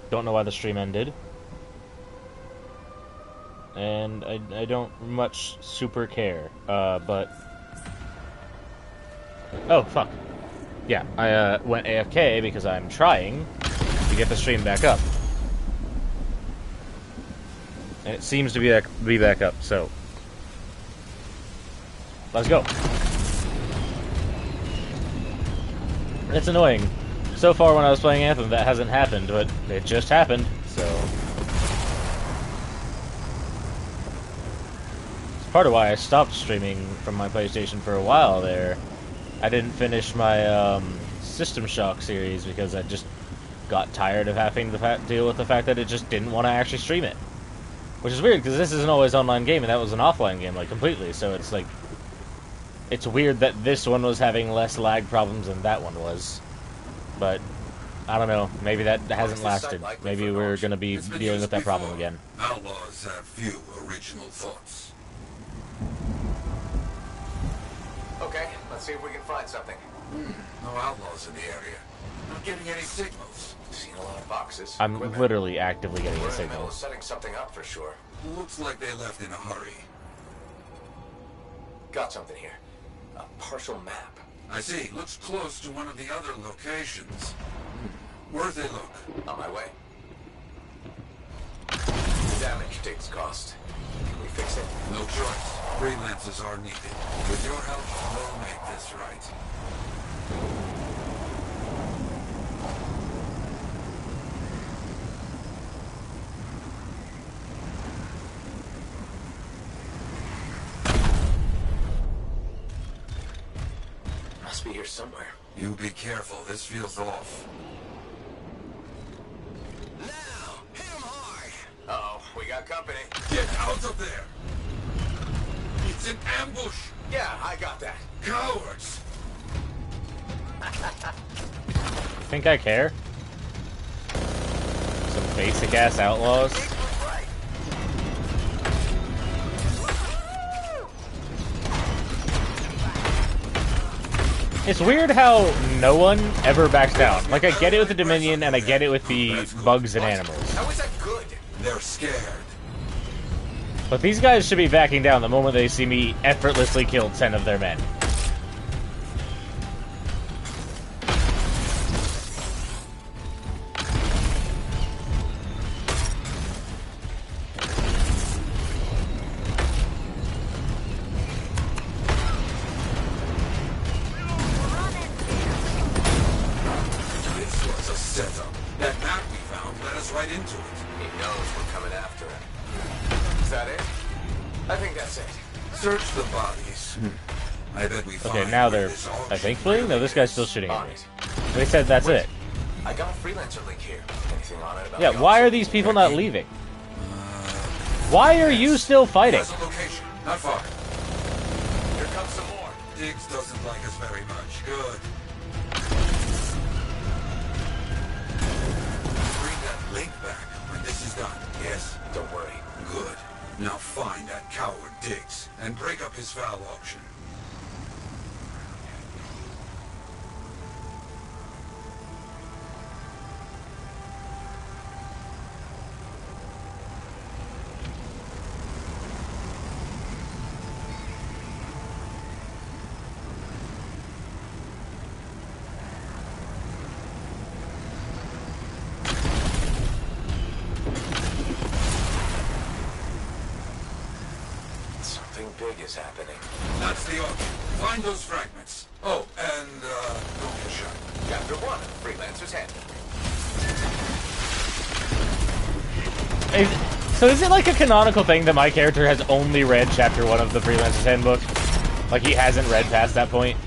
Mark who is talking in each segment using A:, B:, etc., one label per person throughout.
A: don't know why the stream ended. And I don't much super care, but... Oh, fuck. Yeah, I went AFK because I'm trying to get the stream back up. And it seems to be back up, so... Let's go. It's annoying. So far when I was playing Anthem, that hasn't happened, but it just happened, so... It's part of why I stopped streaming from my PlayStation for a while there. I didn't finish my System Shock series because I just got tired of having to deal with the fact that it just didn't want to actually stream it. Which is weird, because this is an always online game, and that was an offline game, like, completely, so it's like... It's weird that this one was having less lag problems than that one was. But, I don't know, maybe that hasn't lasted. Maybe we're going to be dealing with that problem again.
B: Outlaws have few original thoughts.
C: Okay, let's see if we can find something.
B: No outlaws in the area. Not getting any signals.
C: Seen a lot of boxes.
A: I'm literally actively getting a
C: We're in the middle
A: signal.
C: of setting something up for sure.
B: Looks like they left in a hurry.
C: Got something here. A partial map.
B: I see. Looks close to one of the other locations. Worth a look.
C: On my way. Damage takes cost. Can we fix it?
B: No choice. Freelancers are needed. With your help, we'll make this right.
C: Must be here somewhere.
B: You be careful. This feels off.
C: Now, hit him hard. Uh-oh, we got company.
B: Get out of there! It's an ambush!
C: Yeah, I got that.
B: Cowards!
A: Think I care? Some basic-ass outlaws? It's weird how no one ever backs down. Like, I get it with the Dominion, and I get it with the bugs and animals.
C: How is that good?
B: They're scared.
A: But these guys should be backing down the moment they see me effortlessly kill 10 of their men.
B: This was a setup. That map we found led us right into it.
C: He knows we're coming after him. Is that it? I think that's it.
B: Search the bodies. I bet we find
A: Okay, now
B: where
A: they're,
B: this all
A: I think, fleeing? No, this guy's still shooting at
C: On
A: me.
C: it.
A: They said that's it.
C: I got a freelancer link here. Anything on it about
A: Yeah,
C: the
A: why are
C: officer?
A: these people not leaving? Why are you still fighting?
B: There's a location. Not far.
C: Here comes some more.
B: Diggs doesn't like us very much. Good. Bring that link back when this is done. Yes?
C: Don't worry.
B: Good. Now find that coward Diggs and break up his foul auction.
C: Something big is happening.
B: That's the auction. Find those fragments. Oh, and don't get shot.
C: Chapter 1, Freelancer's Handbook.
A: So is it like a canonical thing that my character has only read Chapter 1 of the Freelancer's Handbook? Like he hasn't read past that point?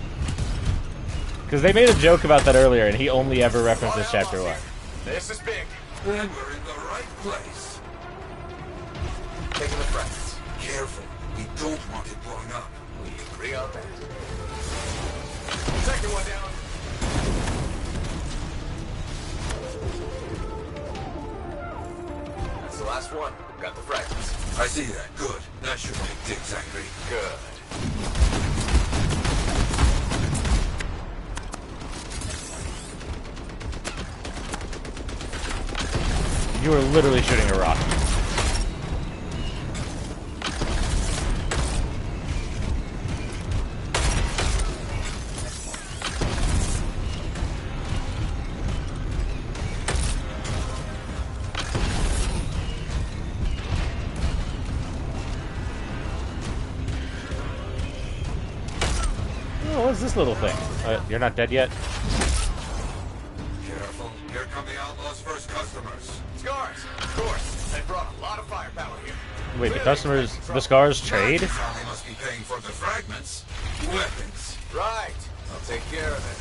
A: Because they made a joke about that earlier, and he only ever references Chapter 1.
C: This is big.
B: Then we're in the right place.
C: Taking the fragments.
B: Careful. We don't want it blown up.
C: We agree on that. Second one down. That's the last one. Got the fragments.
B: I see that. Good. That should make Diggs angry.
C: Good.
A: You were literally shooting a rock. Oh, what's this little thing? You're not dead yet?
B: Careful. Here come the Outlaw's first customers.
C: Scars, of course. They brought a lot of firepower here.
A: Wait, the customers, the Scars trade?
B: They must be paying for the fragments. Weapons.
C: Right. I'll take care of it.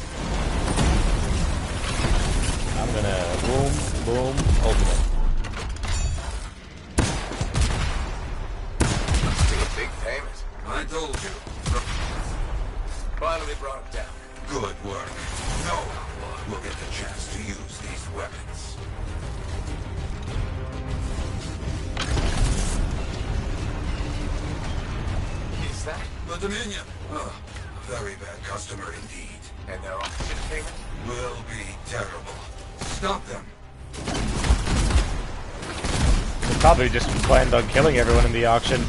A: I'm gonna boom, boom, ultimate.
C: Must be a big payment.
B: I told you.
C: Finally brought him down.
B: Good work. No outlaw will get the chance to use these weapons.
C: Is that?
B: The Dominion. Oh, a very bad customer indeed.
C: And their auction payment?
B: Will be terrible. Stop them.
A: They probably just planned on killing everyone in the auction.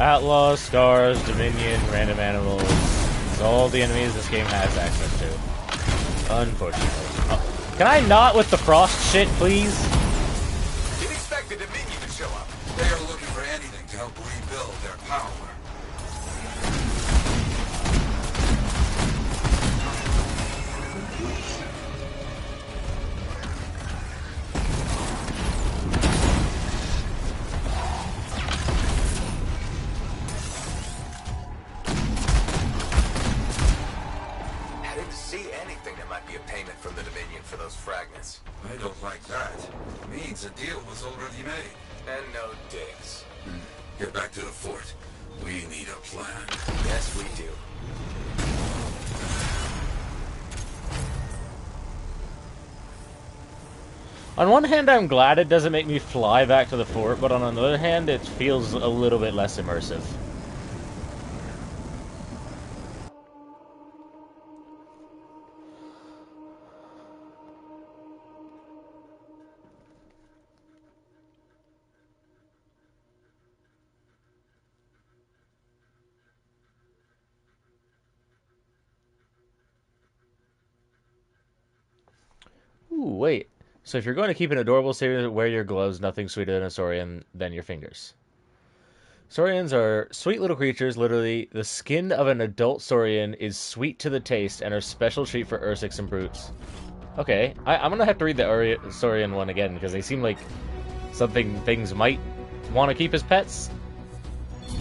A: Outlaws, Scars, Dominion, random animals. It's all the enemies this game has access to. Unfortunately. Oh. Can I not with the frost shit, please?
C: Didn't expect the Dominion to show up.
B: They are looking for anything to help rebuild their power.
C: I didn't see anything that might be a payment from the Dominion for those fragments.
B: I don't like that. Means a deal was already made.
C: And no digs.
B: Get back to the fort. We need a plan.
C: Yes, we do.
A: On one hand, I'm glad it doesn't make me fly back to the fort, but on the other hand, it feels a little bit less immersive. Ooh, wait. So if you're going to keep an adorable savior, wear your gloves. Nothing sweeter than a Saurian than your fingers. Saurians are sweet little creatures. Literally, the skin of an adult Saurian is sweet to the taste and are special treat for Ursics and brutes. Okay, I'm gonna have to read the Saurian one again because they seem like something things might want to keep as pets.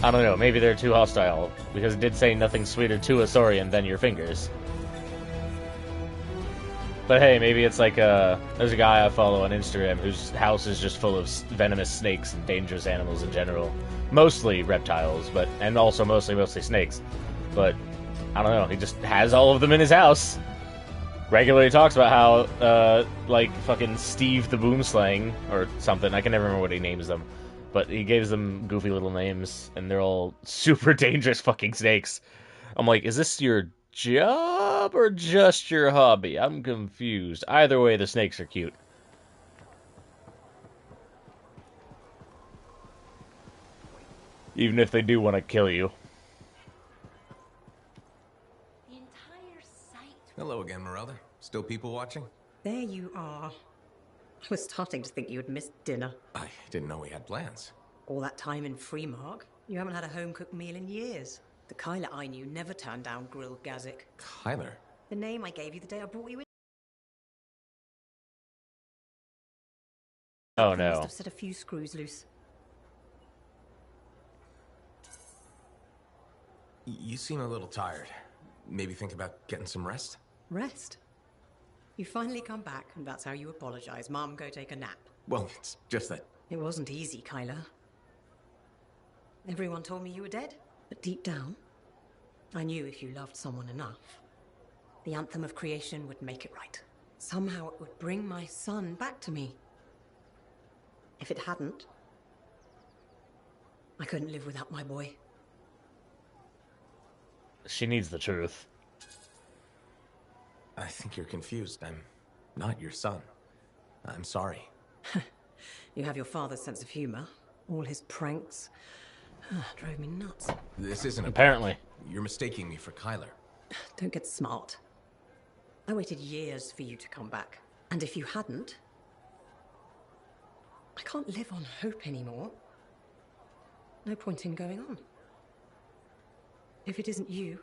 A: I don't know. Maybe they're too hostile because it did say nothing sweeter to a Saurian than your fingers. But hey, maybe it's like there's a guy I follow on Instagram whose house is just full of venomous snakes and dangerous animals in general. Mostly reptiles, and also mostly snakes. But I don't know, he just has all of them in his house. Regularly talks about how like fucking Steve the Boomslang or something. I can never remember what he names them. But he gives them goofy little names and they're all super dangerous fucking snakes. I'm like, is this your job or just your hobby? I'm confused. Either way, the snakes are cute. Even if they do want to kill you.
D: The entire site.
C: Hello again, Merelda. Still people watching?
D: There you are. I was starting to think you had missed dinner.
C: I didn't know we had plans.
D: All that time in Freemark, you haven't had a home-cooked meal in years. The Kyla I knew never turned down grilled gazik.
C: Kyler?
D: The name I gave you the day I brought you in.
A: Oh
D: I must
A: no.
D: have set a few screws loose.
C: You seem a little tired. Maybe think about getting some rest?
D: Rest. You finally come back, and that's how you apologize. Mom, go take a nap.
C: Well, it's just that...
D: It wasn't easy, Kyla. Everyone told me you were dead, but deep down, I knew if you loved someone enough, the Anthem of creation would make it right. Somehow it would bring my son back to me. If it hadn't, I couldn't live without my boy.
A: She needs the truth.
E: I think you're confused. I'm not your son. I'm sorry.
D: You have your father's sense of humor. All his pranks drove me nuts.
E: This isn't a
A: Apparently.
E: prank. You're mistaking me for Kyler.
D: Don't get smart. I waited years for you to come back. And if you hadn't, I can't live on hope anymore. No point in going on. If it isn't you,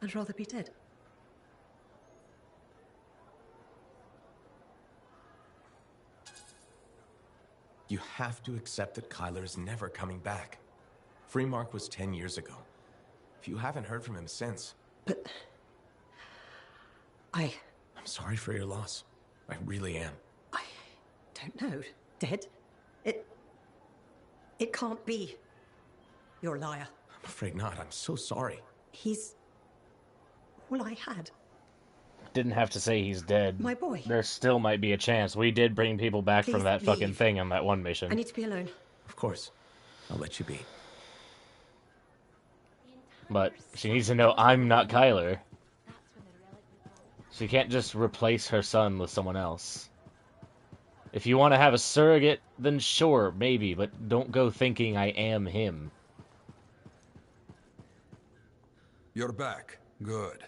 D: I'd rather be dead.
E: You have to accept that Kyler is never coming back. Freemark was 10 years ago. If you haven't heard from him since...
D: But...
E: I'm sorry for your loss. I really am.
D: I don't know. Dead? It can't be. You're a liar.
E: I'm afraid not. I'm so sorry.
D: He's all I had.
A: Didn't have to say he's dead.
D: My boy.
A: There still might be a chance. We did bring people back
D: Please
A: from that fucking
D: leave.
A: thing on that one mission.
D: I need to be alone.
E: Of course. I'll let you be.
A: But she needs to know I'm not Kyler. She can't just replace her son with someone else. If you want to have a surrogate, then sure, maybe, but don't go thinking I am him.
B: You're back. Good.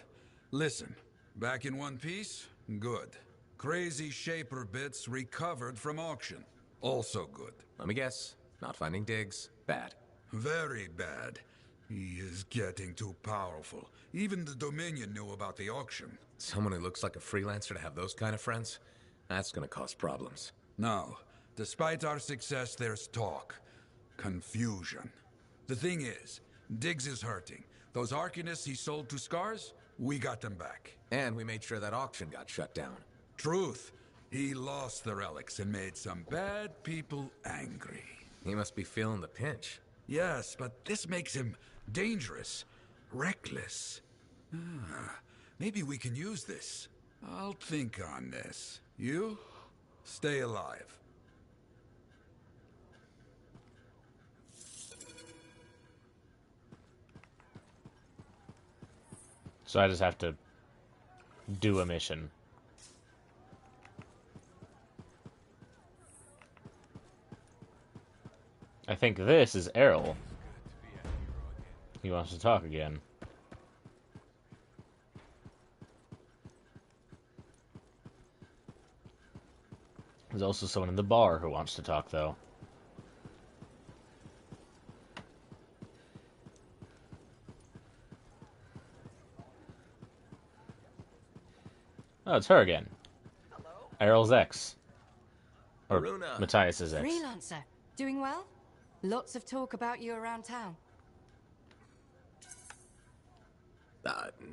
B: Listen, back in one piece? Good. Crazy Shaper bits recovered from auction. Also good.
E: Let me guess. Not finding Diggs. Bad.
B: Very bad. He is getting too powerful. Even the Dominion knew about the auction.
E: Someone who looks like a freelancer to have those kind of friends? That's gonna cause problems.
B: Now, despite our success, there's talk. Confusion. The thing is, Diggs is hurting. Those Arcanists he sold to Scars, we got them back.
E: And we made sure that auction got shut down.
B: Truth, he lost the relics and made some bad people angry.
E: He must be feeling the pinch.
B: Yes, but this makes him dangerous, reckless. Maybe we can use this. I'll think on this. You, stay alive.
A: So I just have to do a mission. I think this is Errol. He wants to talk again. There's also someone in the bar who wants to talk, though. Oh, it's her again.
F: Hello?
A: Errol's ex. Or
E: Aruna.
A: Matthias's ex.
F: Freelancer. Doing well? Lots of talk about you around town.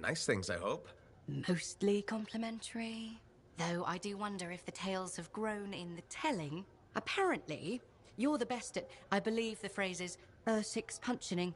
E: Nice things, I hope.
F: Mostly complimentary. Though I do wonder if the tales have grown in the telling. Apparently, you're the best at, I believe the phrase is, six punching.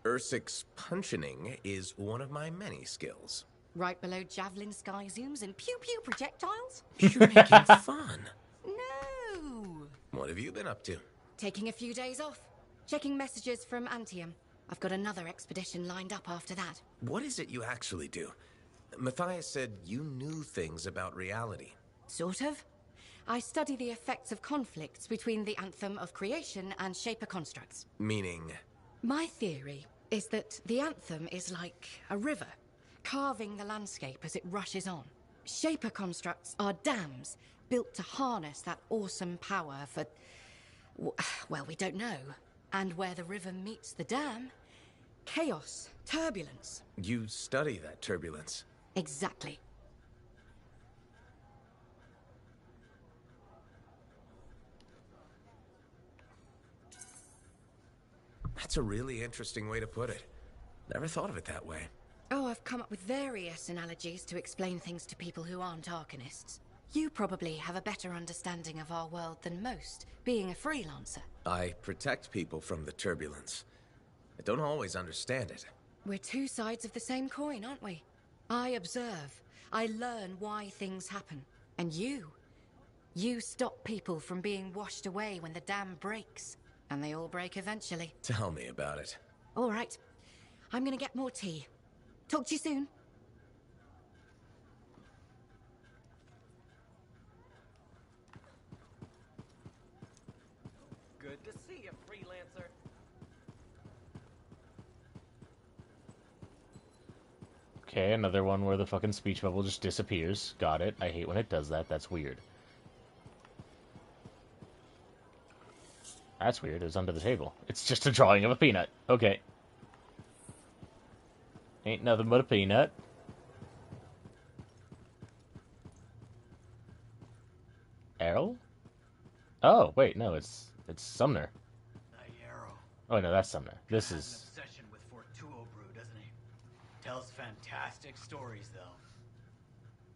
E: Ursix punching is one of my many skills.
F: Right below javelin sky zooms and pew-pew projectiles?
E: You're making fun.
F: No!
E: What have you been up to?
F: Taking a few days off. Checking messages from Anthem. I've got another expedition lined up after that.
E: What is it you actually do? Matthias said you knew things about reality.
F: Sort of. I study the effects of conflicts between the Anthem of Creation and Shaper constructs.
E: Meaning?
F: My theory is that the Anthem is like a river, carving the landscape as it rushes on. Shaper constructs are dams built to harness that awesome power for... well, we don't know. And where the river meets the dam, chaos, turbulence.
E: You study that turbulence.
F: Exactly.
E: That's a really interesting way to put it. Never thought of it that way.
F: Oh, I've come up with various analogies to explain things to people who aren't Arcanists. You probably have a better understanding of our world than most, being a freelancer.
E: I protect people from the turbulence. I don't always understand it.
F: We're two sides of the same coin, aren't we? I observe. I learn why things happen. And you stop people from being washed away when the dam breaks. And they all break eventually.
E: Tell me about it.
F: All right. I'm gonna get more tea. Talk to you soon.
G: Good to see you, freelancer.
A: Okay, another one where the fucking speech bubble just disappears. Got it. I hate when it does that. That's weird. That's weird. It was under the table. It's just a drawing of a peanut. Okay. Ain't nothing but a peanut. Errol? Oh, wait, no, it's Sumner.
H: Arrow.
A: Oh, no, that's Sumner. This
H: Has
A: is...
H: an obsession with Fortuo brew, doesn't he? Tells fantastic stories, though.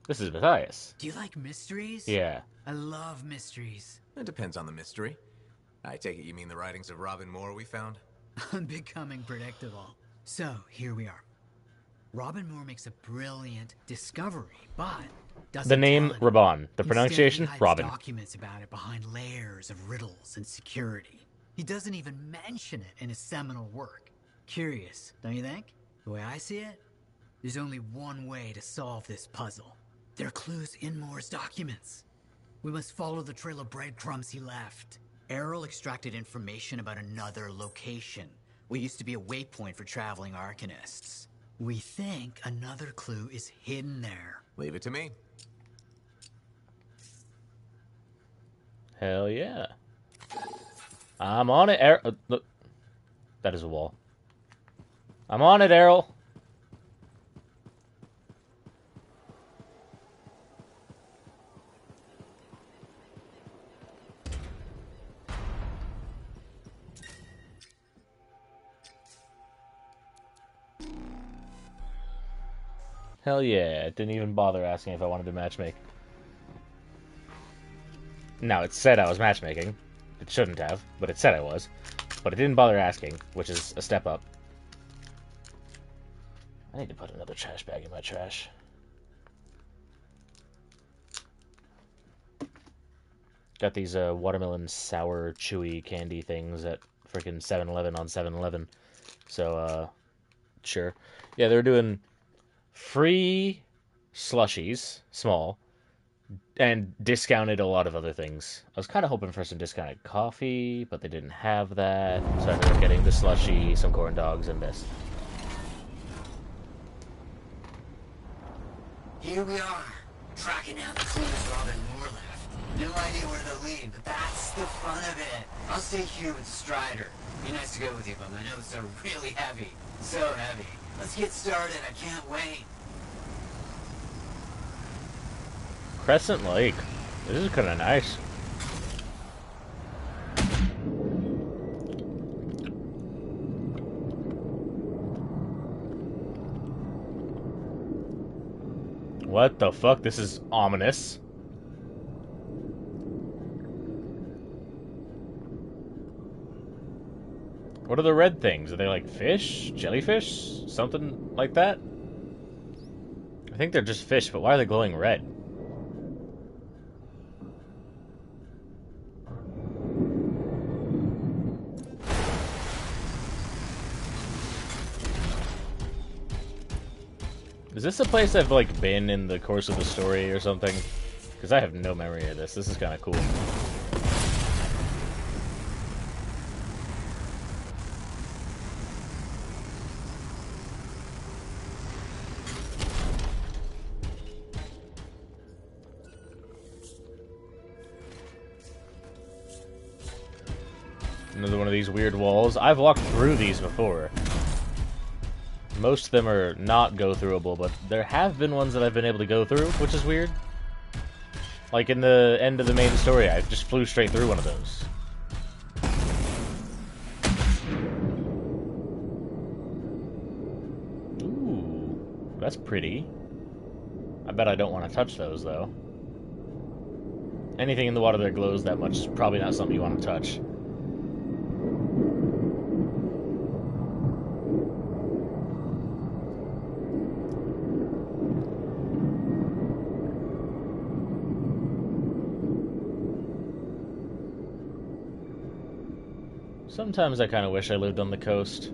A: This is Matthias.
H: Do you like mysteries?
A: Yeah.
H: I love mysteries.
E: It depends on the mystery. I take it you mean the writings of Robin Moore we found?
H: I'm becoming predictable. So, here we are. Robin Moore makes a brilliant discovery, but doesn't
A: The name,
H: tell it.
A: Raban. The
H: Instead,
A: pronunciation,
H: he hides
A: Robin.
H: documents about it behind layers of riddles and security. He doesn't even mention it in his seminal work. Curious, don't you think? The way I see it, there's only one way to solve this puzzle. There are clues in Moore's documents. We must follow the trail of breadcrumbs he left. Errol extracted information about another location. What used to be a waypoint for traveling arcanists. We think another clue is hidden there.
E: Leave it to me.
A: Hell yeah. I'm on it, Errol. Look. That is a wall. I'm on it, Errol. Hell yeah, it didn't even bother asking if I wanted to matchmake. Now, it said I was matchmaking. It shouldn't have, but it said I was. But it didn't bother asking, which is a step up. I need to put another trash bag in my trash. Got these watermelon sour chewy candy things at freaking 7-Eleven on 7-Eleven. So, sure. Yeah, they're doing free slushies, small, and discounted a lot of other things. I was kind of hoping for some discounted coffee, but they didn't have that, so I ended up getting the slushie, some corn dogs, and this.
I: Here we are, tracking down the clues Robin Moore left. No idea where they'll lead, but that's the fun of it. I'll stay here with Strider. Be nice to go with you, but my notes are really heavy. So heavy. Let's get started, I can't wait.
A: Crescent Lake. This is kind of nice. What the fuck? This is ominous. What are the red things? Are they like fish? Jellyfish? Something like that? I think they're just fish, but why are they glowing red? Is this a place I've, like, been in the course of the story or something? Because I have no memory of this. This is kind of cool. Another one of these weird walls. I've walked through these before. Most of them are not go-throughable, but there have been ones that I've been able to go through, which is weird. Like in the end of the main story, I just flew straight through one of those. Ooh, that's pretty. I bet I don't want to touch those, though. Anything in the water that glows that much is probably not something you want to touch. Sometimes I kind of wish I lived on the coast,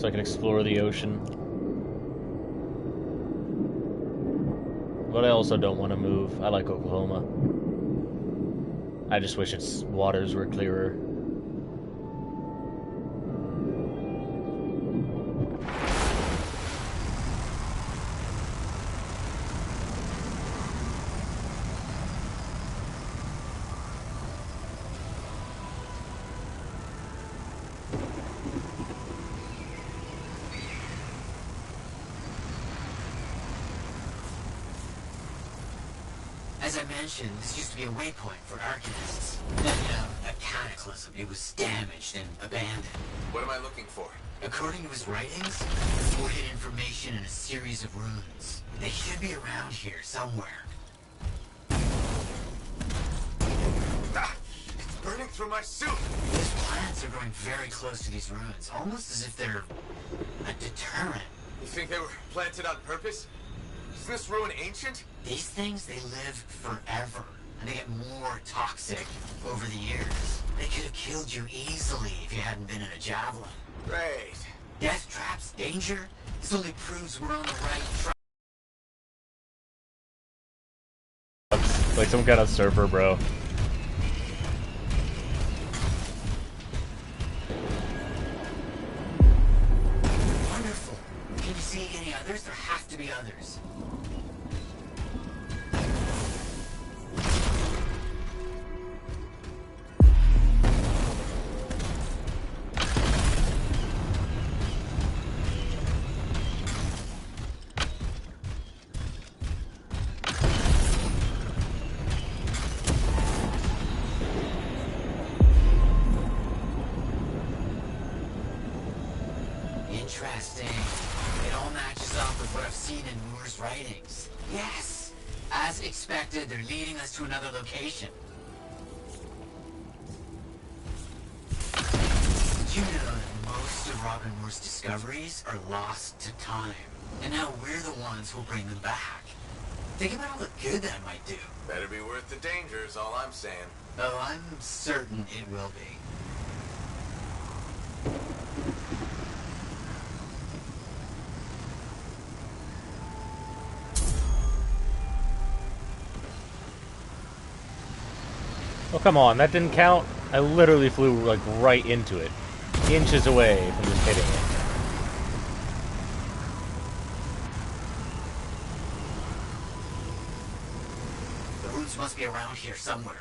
A: so I could explore the ocean. But I also don't want to move. I like Oklahoma. I just wish its waters were clearer.
I: As I mentioned, this used to be a waypoint for Arcanists. Then, a cataclysm. It was damaged and abandoned.
C: What am I looking for?
I: According to his writings, more hid information in a series of runes. They should be around here somewhere.
C: Ah! It's burning through my suit!
I: These plants are growing very close to these runes, almost as if they're a deterrent.
C: You think they were planted on purpose? Isn't this ruin ancient?
I: These things, they live forever, and they get more toxic over the years. They could have killed you easily if you hadn't been in a javelin.
C: Great.
I: Death traps, danger? This only proves we're on the right track.
A: Like some kind of surfer, bro.
I: Wonderful. Can you see any others? There have to be others. Interesting. It all matches up with what I've seen in Moore's writings. Yes! As expected, they're leading us to another location. Did you know that most of Robin Moore's discoveries are lost to time? And now we're the ones who'll bring them back. Think about all the good that might do.
C: Better be worth the danger is all I'm saying.
I: Oh, I'm certain it will be.
A: Oh, come on, that didn't count? I literally flew, like, right into it. Inches away from just hitting it.
I: The runes must be around here somewhere.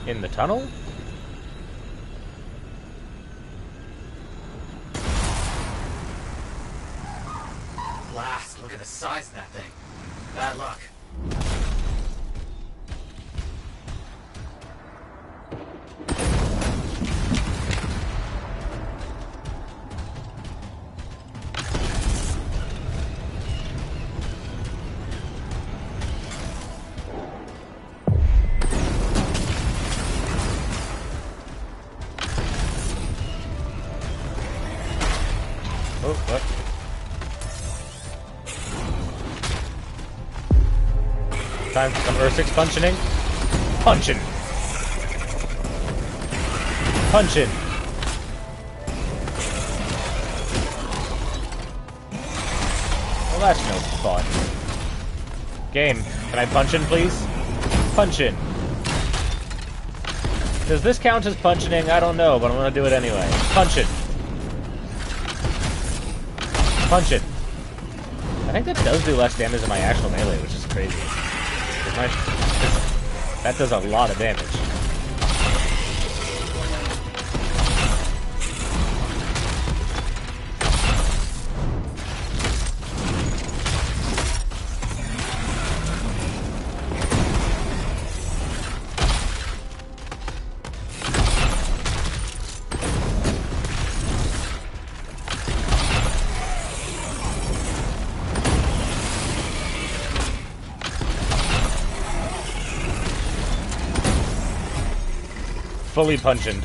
A: In the tunnel?
I: Blast, look at the size of that thing. Bad luck.
A: Oh, what? Time for some Ursix punching. Punching! Punching! Well, that's no fun. Game, can I punch in, please? Punch in. Does this count as punching? I don't know, but I'm gonna do it anyway. Punch it. Punch it. I think that does do less damage than my actual melee, which is crazy. That does a lot of damage. Fully punching.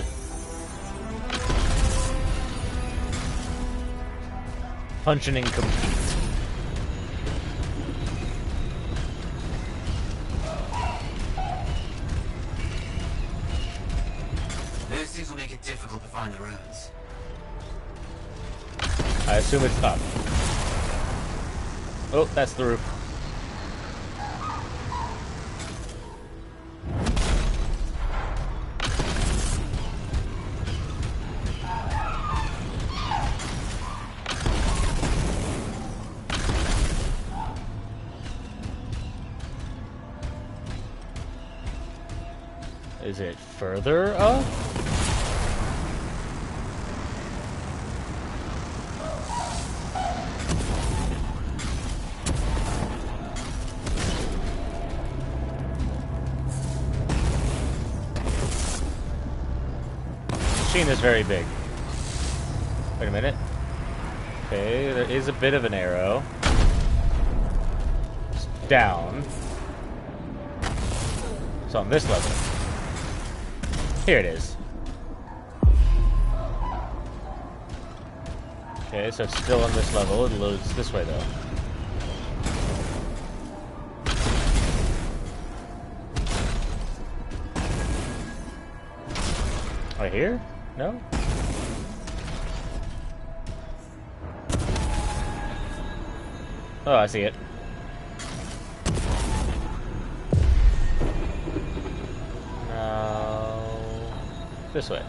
A: Punching complete. I assume it's up. Oh, that's the roof. Is it further up? Machine is very big. Wait a minute. Okay, there is a bit of an arrow. It's down. So on this level. Here it is. Okay, so it's still on this level. It loads this way, though. Right here? No? Oh, I see it. Now... this way.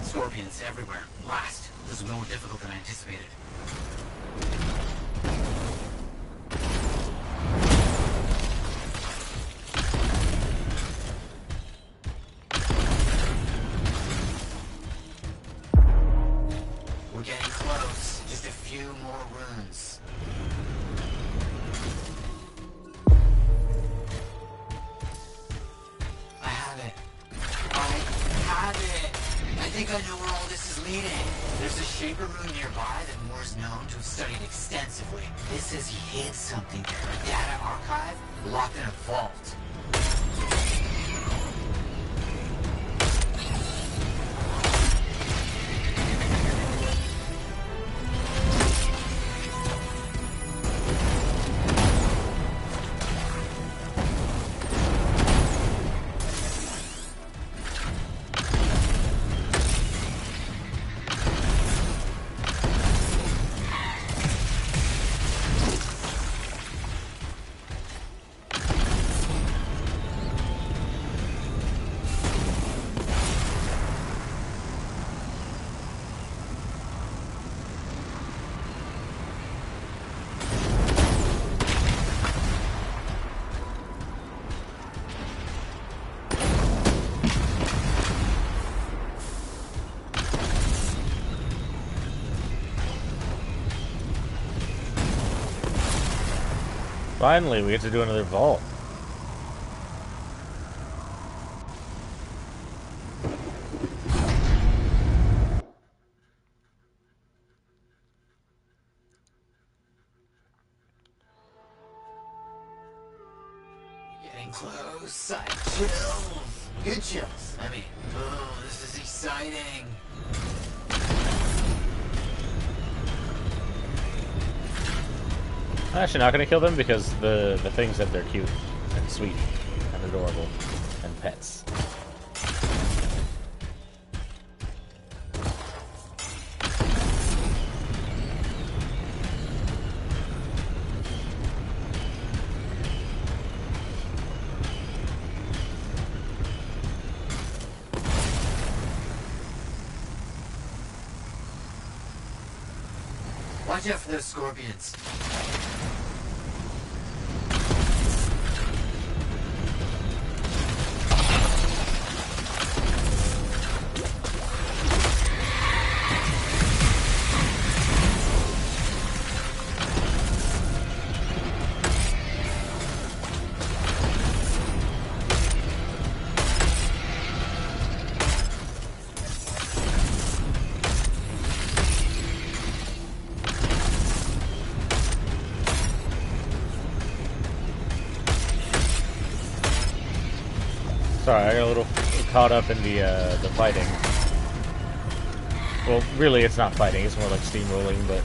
I: Scorpions everywhere. Blast. This was more difficult than I anticipated. We're getting close. Just a few more runes. I have it. I have it. I think I know where all this is leading. There's a Shaper rune nearby that Moore's known to have studied extensively. It says he hid something there, a data archive locked in a vault.
A: Finally, we get to do another vault.
I: Getting close. I chills. Good chills. I mean, oh, this is exciting.
A: I'm actually not going to kill them because the things that they're cute and sweet and adorable and pets.
I: Watch out for those scorpions.
A: Sorry, I got a little caught up in the fighting. Well, really, it's not fighting. It's more like steamrolling, but...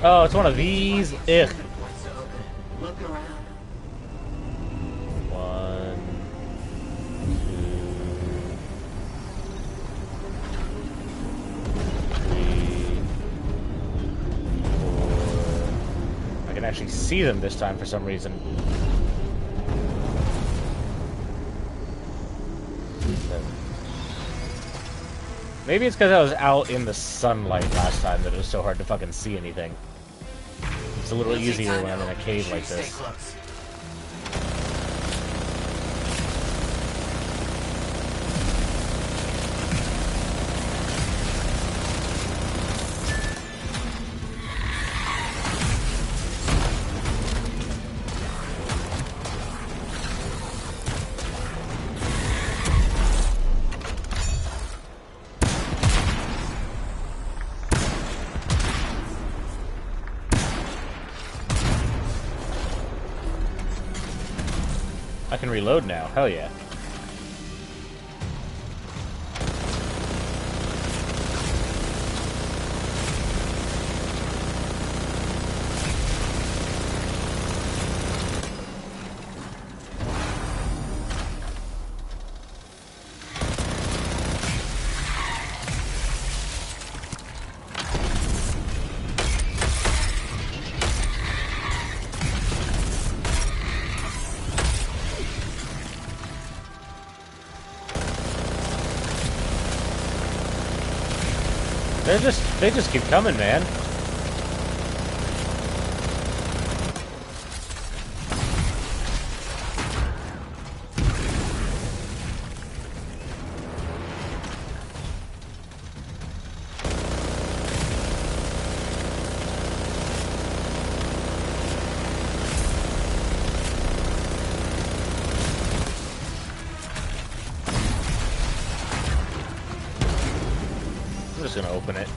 A: Oh, it's one of these? Ugh.
I: Look around.
A: 1, 2, 3, 4... I can actually see them this time for some reason. 7. Maybe it's because I was out in the sunlight last time that it was so hard to fucking see anything. It's a little easier when I'm in a cave like this. I can reload now. Hell yeah. They just keep coming, man. I'm just gonna open it.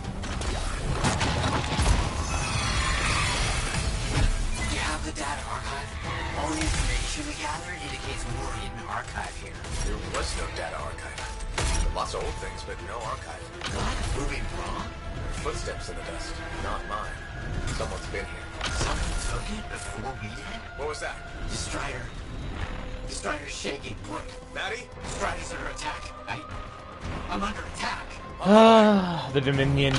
I: All the information we gathered indicates more hidden archive here.
C: There was no data archive. Lots of old things, but no archive.
I: What? Were we wrong?
C: Footsteps in the dust. Not mine. Someone's been here.
I: Someone took it before we did?
C: What was that?
I: Strider. Strider's shaking. Look.
C: Maddie?
I: Strider's under attack. I'm under attack.
A: Ah, the Dominion.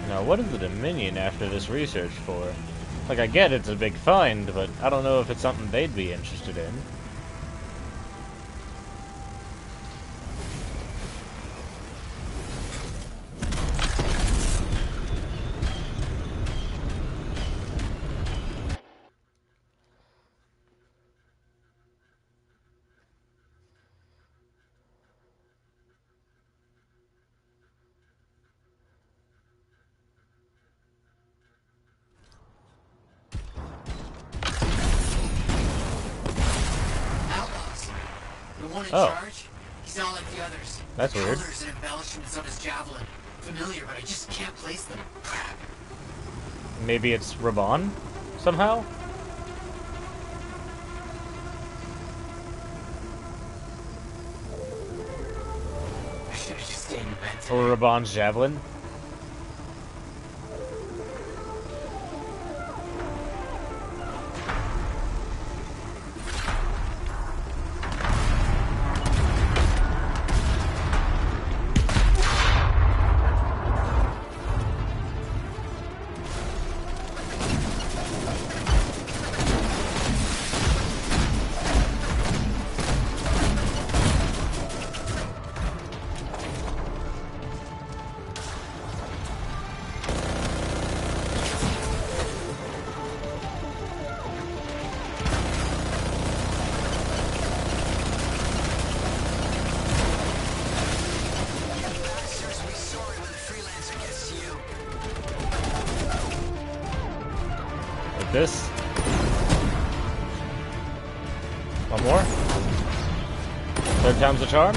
A: Now, what is the Dominion after this research for? Like, I get it's a big find, but I don't know if it's something they'd be interested in.
I: In charge? He's not like the others.
A: That's weird.
I: Colors and embellishments on his javelin. Familiar, but I just can't place them. Crap.
A: Maybe it's Raban? Somehow?
I: I should have just stayed in bed today.
A: Or Raban's javelin? This. One more. Third time's the charm.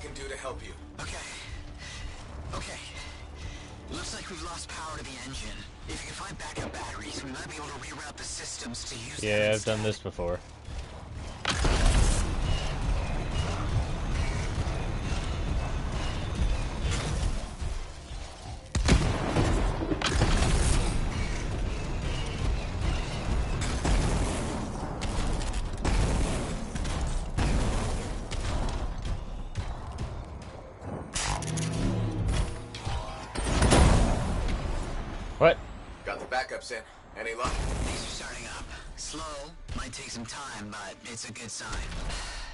C: can do to help you.
I: Okay. Looks like we've lost power to the engine. If you can find backup batteries, we might be able to reroute the systems to use them
A: Yeah, I've
I: instead.
A: done this before. What?
C: Got the backups in. Any luck?
I: Things are starting up. Slow, might take some time, but it's a good sign.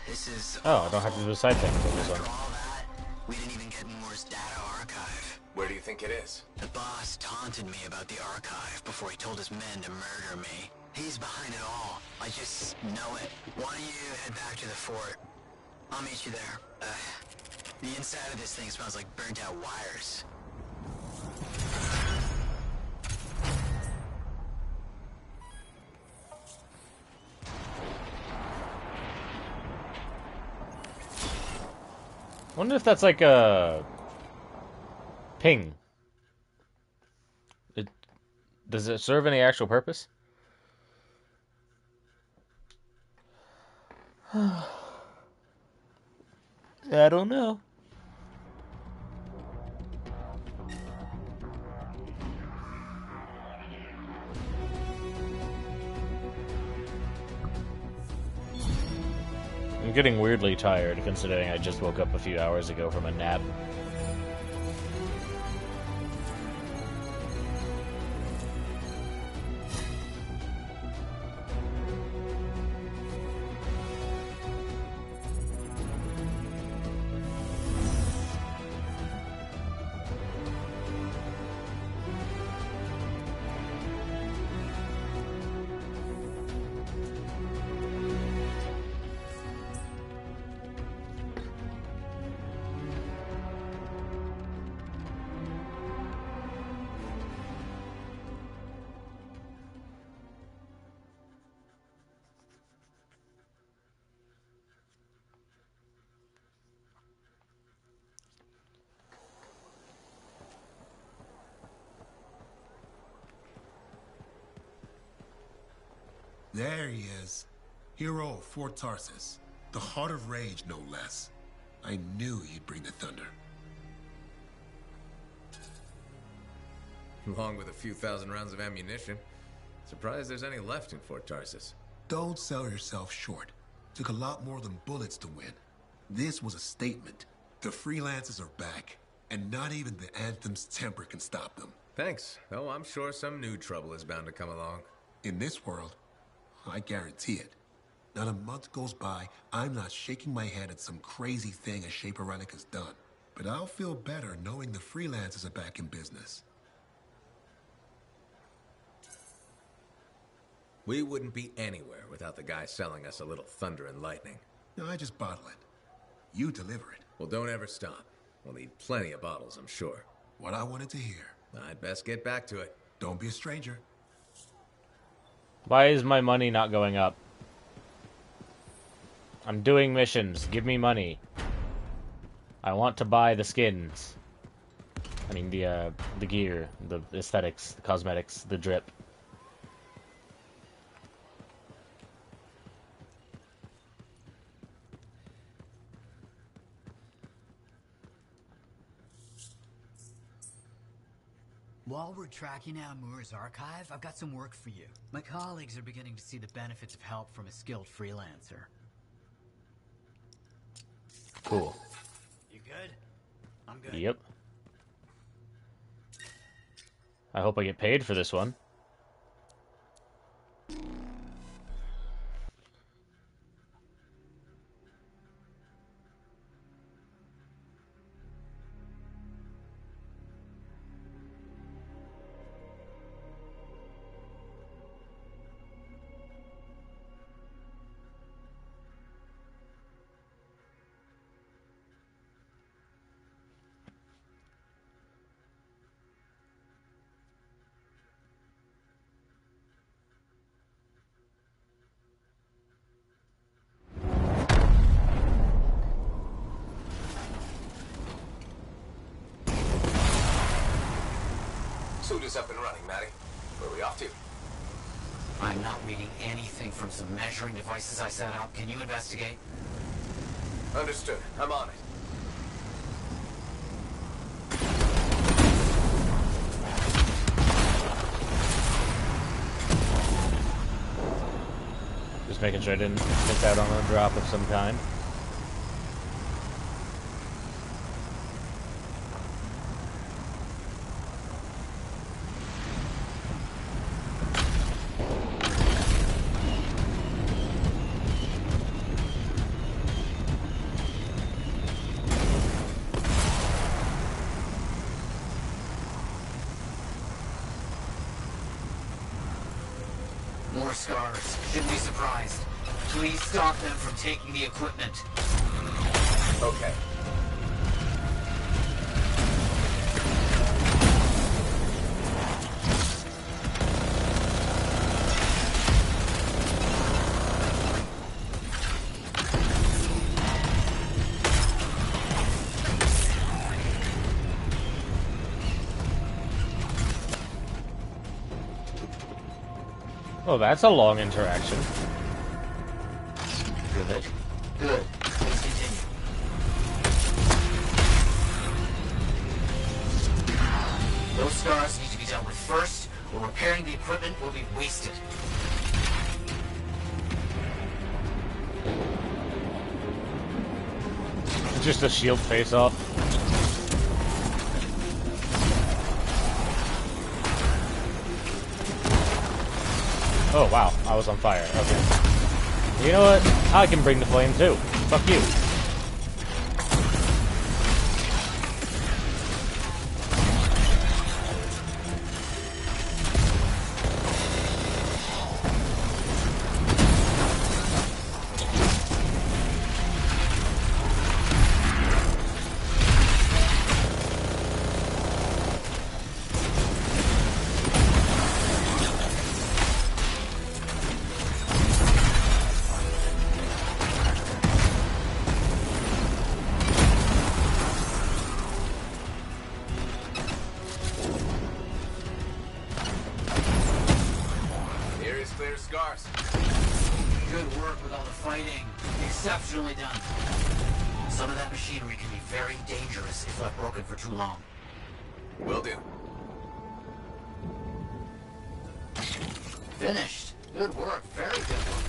I: This is...
A: Oh, I don't have to do a side thing for this
I: After
A: one.
I: all that, we didn't even get Moore's data archive.
C: Where do you think it is?
I: The boss taunted me about the archive before he told his men to murder me. He's behind it all. I just know it. Why don't you head back to the fort? I'll meet you there. The inside of this thing smells like burnt out wires.
A: Wonder if that's like a ping. Does it serve any actual purpose? I don't know. I'm getting weirdly tired considering I just woke up a few hours ago from a nap.
J: There he is. Hero of Fort Tarsus. The heart of rage, no less. I knew he'd bring the thunder.
E: Along with a few thousand rounds of ammunition. Surprised there's any left in Fort Tarsus.
J: Don't sell yourself short. Took a lot more than bullets to win. This was a statement. The freelancers are back, and not even the Anthem's temper can stop them.
E: Thanks, though I'm sure some new trouble is bound to come along.
J: In this world, I guarantee it. Not a month goes by, I'm not shaking my head at some crazy thing a Shaper Relic has done. But I'll feel better knowing the freelancers are back in business.
E: We wouldn't be anywhere without the guy selling us a little thunder and lightning.
J: No, I just bottle it. You deliver it.
E: Well, don't ever stop. We'll need plenty of bottles, I'm sure.
J: What I wanted to hear.
E: I'd best get back to it.
J: Don't be a stranger.
A: Why is my money not going up? I'm doing missions. Give me money. I want to buy the skins. I mean the gear, the aesthetics, the cosmetics, the drip.
H: While we're tracking down Moore's archive, I've got some work for you. My colleagues are beginning to see the benefits of help from a skilled freelancer.
A: Cool.
H: You good? I'm good.
A: Yep. I hope I get paid for this one.
C: Suit is up and running, Maddie. Where are we off to?
I: I'm not reading anything from some measuring devices I set up. Can you investigate?
C: Understood. I'm on it.
A: Just making sure I didn't miss out on a drop of some kind.
I: More scars. Shouldn't be surprised. Please stop them from taking the equipment.
C: Okay.
A: Oh, that's a long interaction. Good.
I: Good. Please continue. Those scars need to be dealt with first, or repairing the equipment will be wasted.
A: It's just a shield face-off. Oh, wow. I was on fire. Okay. You know what? I can bring the flame, too. Fuck you.
C: Scars.
I: Good work with all the fighting. Exceptionally done. Some of that machinery can be very dangerous if left broken for too long.
C: Will do.
I: Finished. Good work. Very good work.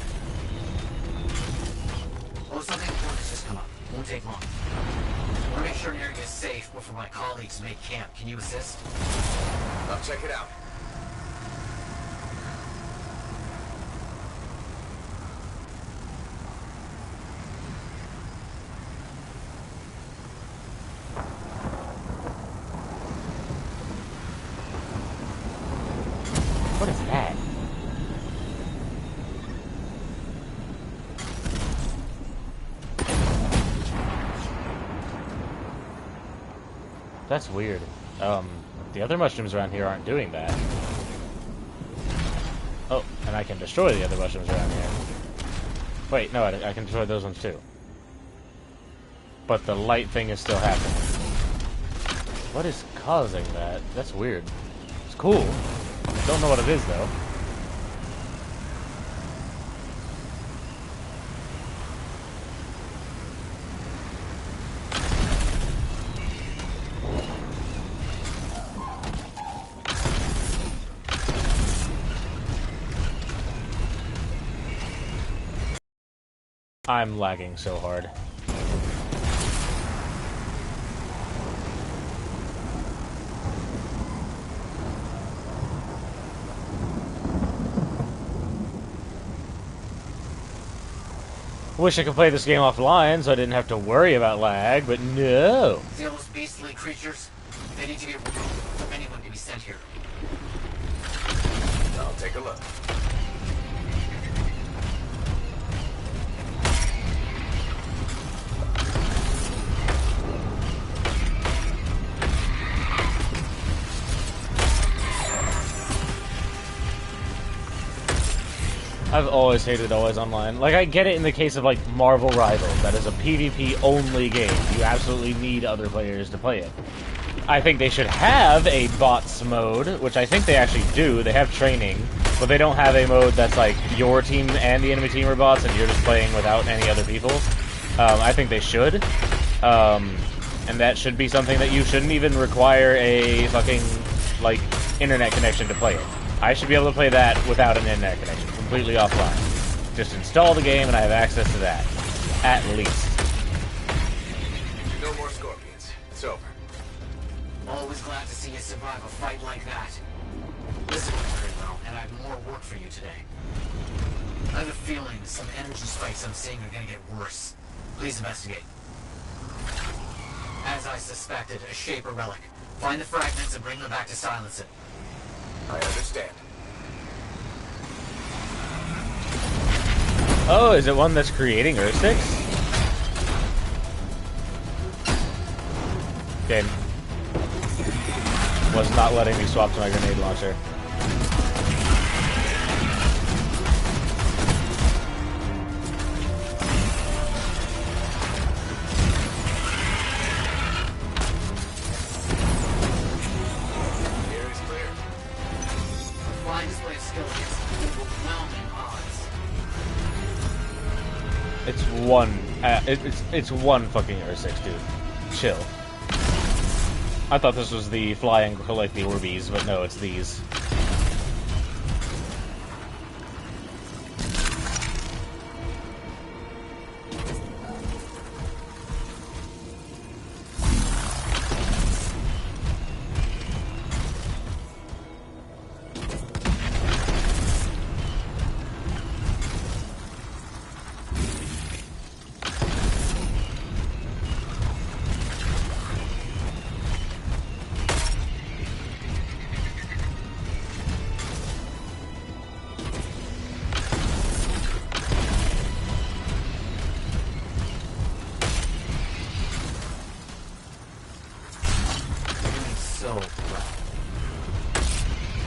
I: Oh, something important has just come up. Won't take long. I want to make sure an area is safe before my colleagues make camp. Can you assist?
C: I'll check it out.
A: What is that? That's weird. The other mushrooms around here aren't doing that. Oh, and I can destroy the other mushrooms around here. Wait, no, I can destroy those ones too. But the light thing is still happening. What is causing that? That's weird. It's cool. Don't know what it is, though. I'm lagging so hard. Wish I could play this game offline so I didn't have to worry about lag, but no.
I: See all those beastly creatures? They need to be removed before anyone can be sent here.
C: I'll take a look.
A: I've always hated Always Online. Like, I get it in the case of, like, Marvel Rivals. That is a PvP-only game. You absolutely need other players to play it. I think they should have a bots mode, which I think they actually do. They have training, but they don't have a mode that's like your team and the enemy team are bots and you're just playing without any other people. I think they should. And that should be something that you shouldn't even require a fucking, like, internet connection to play it. I should be able to play that without an internet connection, completely offline. Just install the game and I have access to that. At least.
C: No more scorpions. It's over.
I: Always glad to see you survive a fight like that. Listen very well, and I have more work for you today. I have a feeling some energy spikes I'm seeing are gonna get worse. Please investigate. As I suspected, a Shaper relic. Find the fragments and bring them back to silence it.
C: I understand.
A: Oh, is it one that's creating Earth-6? Okay. Was not letting me swap to my grenade launcher. It's one fucking Earth-6, dude. Chill. I thought this was the fly and collect the Orbeez, but no, it's these.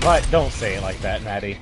A: But don't say it like that, Maddie.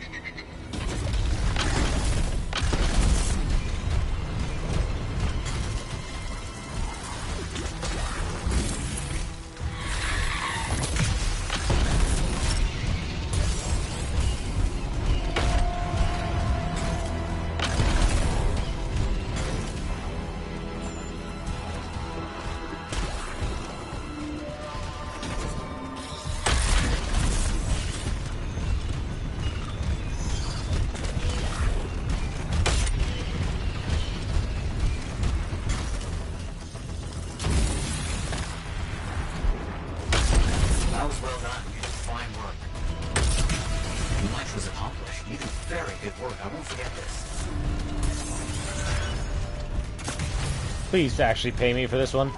A: Please actually pay me for this one.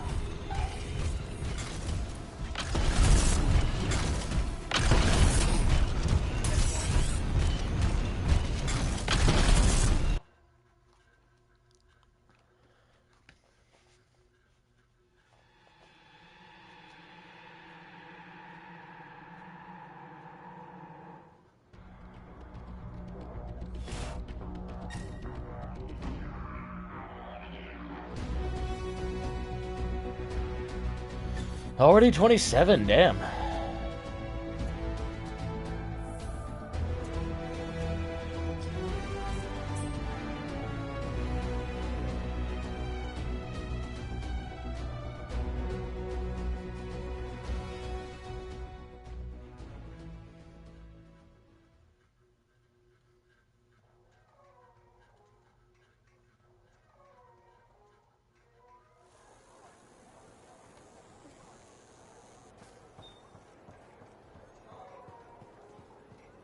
A: Already 27, damn.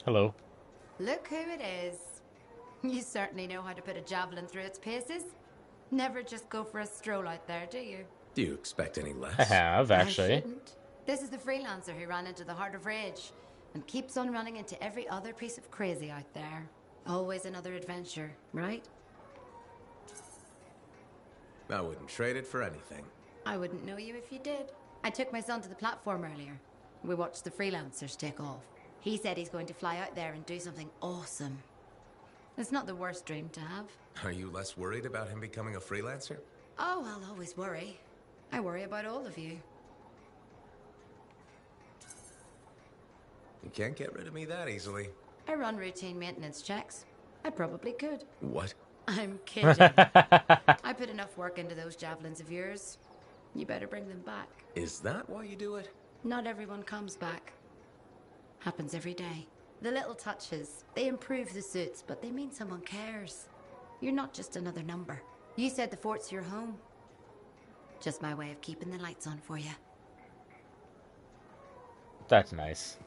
A: Hello.
K: Look who it is. You certainly know how to put a javelin through its paces. Never just go for a stroll out there, do you?
E: Do you expect any less?
A: I have, actually.
K: I shouldn't. This is the freelancer who ran into the heart of rage and keeps on running into every other piece of crazy out there. Always another adventure, right?
E: I wouldn't trade it for anything.
K: I wouldn't know you if you did. I took my son to the platform earlier. We watched the freelancers take off. He said he's going to fly out there and do something awesome. It's not the worst dream to have.
E: Are you less worried about him becoming a freelancer?
K: Oh, I'll always worry. I worry about all of you.
C: You can't get rid of me that easily.
K: I run routine maintenance checks. I probably could.
C: What?
K: I'm kidding. I put enough work into those javelins of yours. You better bring them back.
C: Is that why you do it?
K: Not everyone comes back. Happens every day. The little touches, they improve the suits, but they mean someone cares. You're not just another number. You said the fort's your home. Just my way of keeping the lights on for you.
A: That's nice.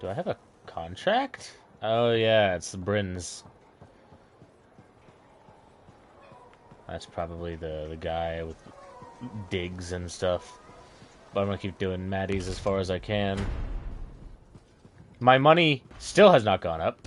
A: Do I have a contract? Oh yeah, it's the Brins. That's probably the guy with digs and stuff. But I'm gonna keep doing Maddie's as far as I can. My money still has not gone up.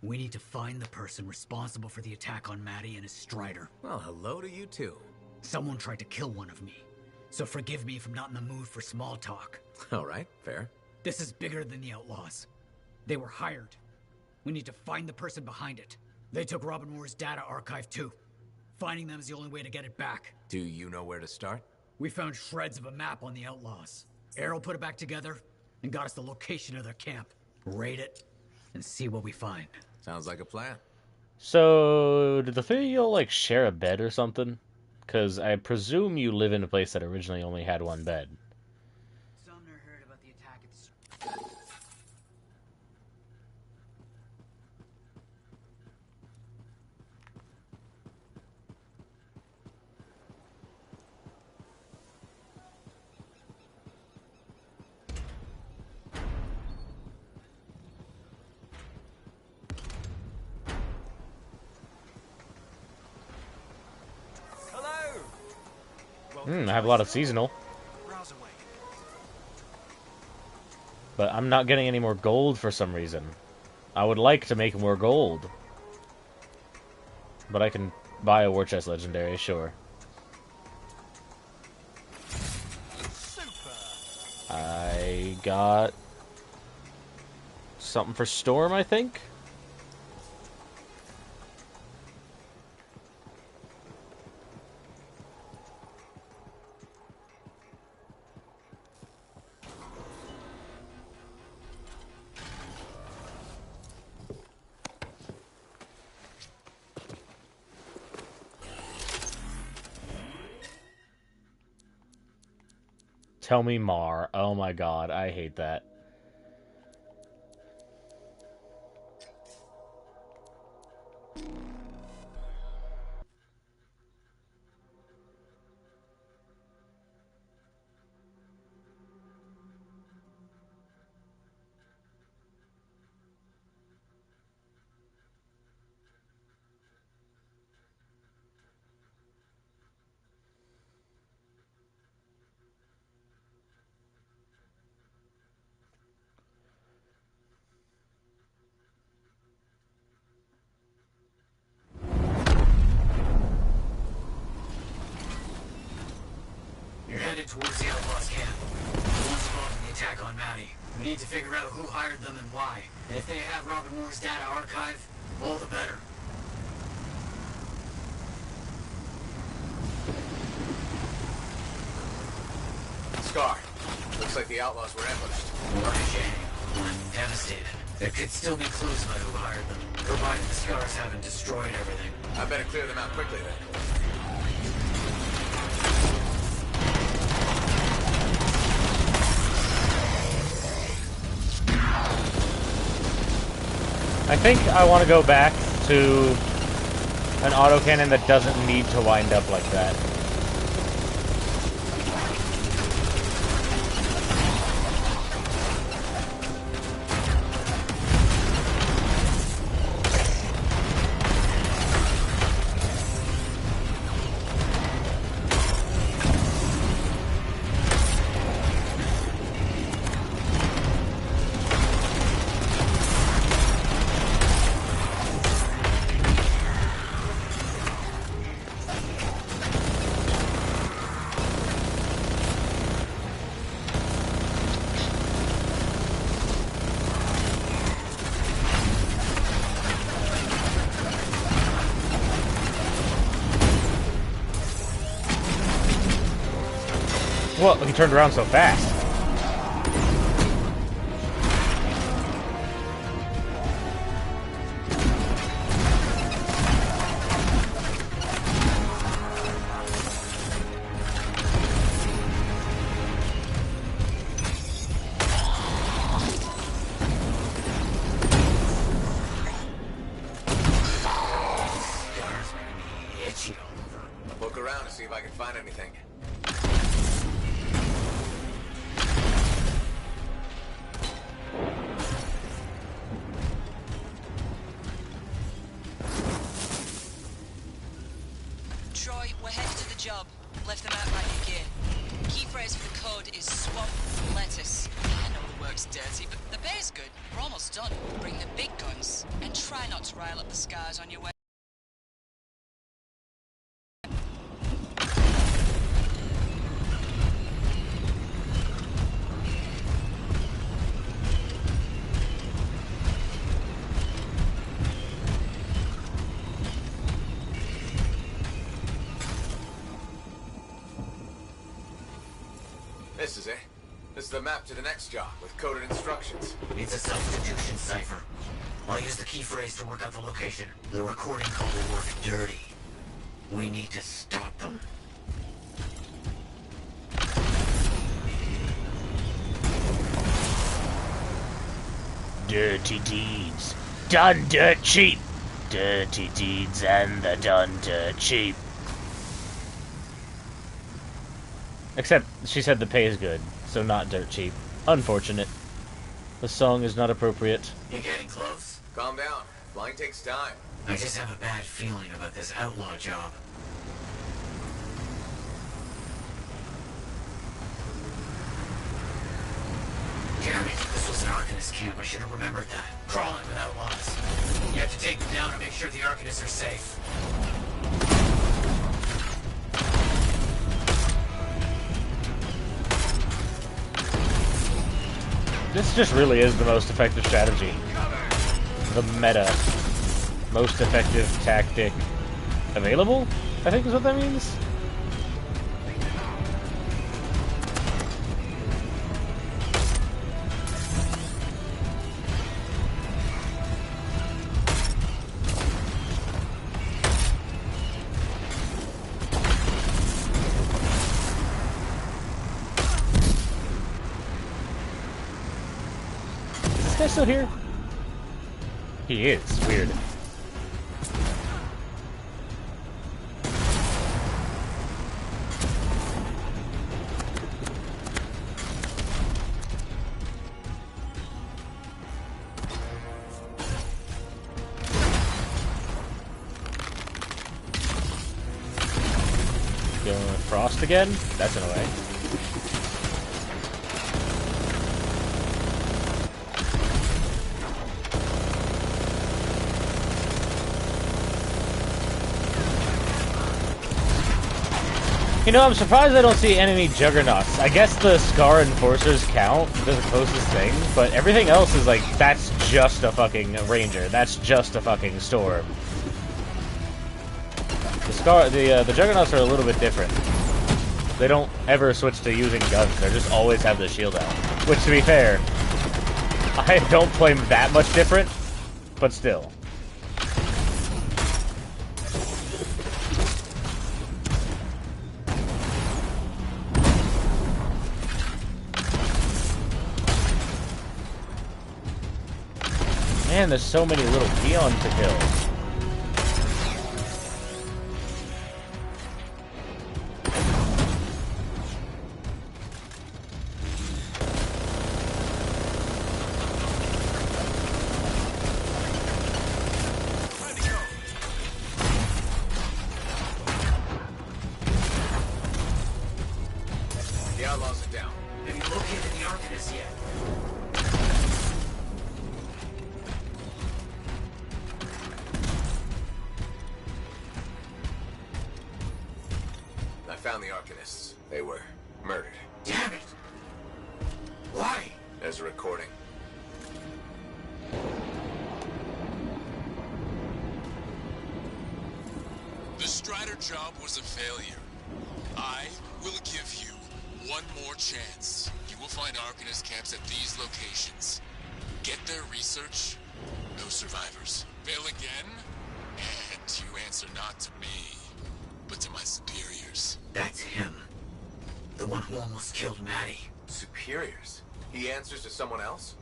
H: We need to find the person responsible for the attack on Maddie and his Strider.
C: Well, hello to you too.
H: Someone tried to kill one of me, so forgive me if I'm not in the mood for small talk.
C: All right, fair.
H: This is bigger than the Outlaws. They were hired. We need to find the person behind it. They took Robin Moore's data archive too. Finding them is the only way to get it back.
C: Do you know where to start?
H: We found shreds of a map on the Outlaws. Errol put it back together and got us the location of their camp. Raid it and see what we find.
C: Sounds like a plan.
A: So, did the three of you all, like, share a bed or something? Because I presume you live in a place that originally only had one bed.
H: Sumner heard about the attack at...
A: I have a lot of seasonal. But I'm not getting any more gold for some reason. I would like to make more gold. But I can buy a war chest legendary, sure. I got something for Storm, I think. Tell me Mar. Oh my god, I hate that.
H: Towards the Outlaws camp. The ones involved in the attack on Maddie. We need to figure out who hired them and why. And if they have Robin Moore's data archive, all the better.
C: Scar. Looks like the Outlaws were ambushed.
H: What a shame. I'm devastated. There could still be clues about who hired them, provided the Scars haven't destroyed everything.
C: I better clear them out quickly then.
A: I think I want to go back to an autocannon that doesn't need to wind up like that. Well, he turned around so fast.
C: I'll look around to see if I can find anything.
L: Troy, we're headed to the job. Left the map by your gear. Key phrase for the code is swamp lettuce. I know the work's dirty, but the pay's good. We're almost done. Bring the big guns, and try not to rile up the scars on your way.
C: This is it. This is the map to the next job with coded instructions.
I: It's a substitution cipher. I'll use the key phrase to work out the location. The recording called will work dirty. We need to stop them.
A: Dirty deeds. Done dirt cheap. Dirty deeds and the done dirt cheap. Except, she said the pay is good, so not dirt cheap. Unfortunate. The song is not appropriate.
I: You're getting close.
C: Calm down. Flying takes time.
I: I just have a bad feeling about this outlaw job. Damn it, this was an Arcanist camp. I should have remembered that. Crawling with outlaws. You have to take them down and make sure the Arcanists are safe.
A: This just really is the most effective strategy. The meta. Most effective tactic available? I think is what that means. Is this guy still here? He is. Weird. Going with Frost again? That's in a way. You know, I'm surprised I don't see enemy juggernauts. I guess the Scar Enforcers count. They're the closest thing, but everything else is like, that's just a fucking ranger. That's just a fucking storm. The Juggernauts are a little bit different. They don't ever switch to using guns. They just always have the shield out. Which, to be fair, I don't play that much different, but still. Man, there's so many little peons to kill.
C: The outlaws are down.
I: Have you located the Arcanist yet?
C: I found the Arcanists. They were murdered.
I: Damn it! Why?
C: There's a recording.
M: The Strider job was a failure. I will give you one chance. You will find Arcanist camps at these locations. Get their research, no survivors. Fail again, and you answer not to me, but to my superiors.
I: That's him. The one who almost killed Maddie.
C: Superiors? He answers to someone else?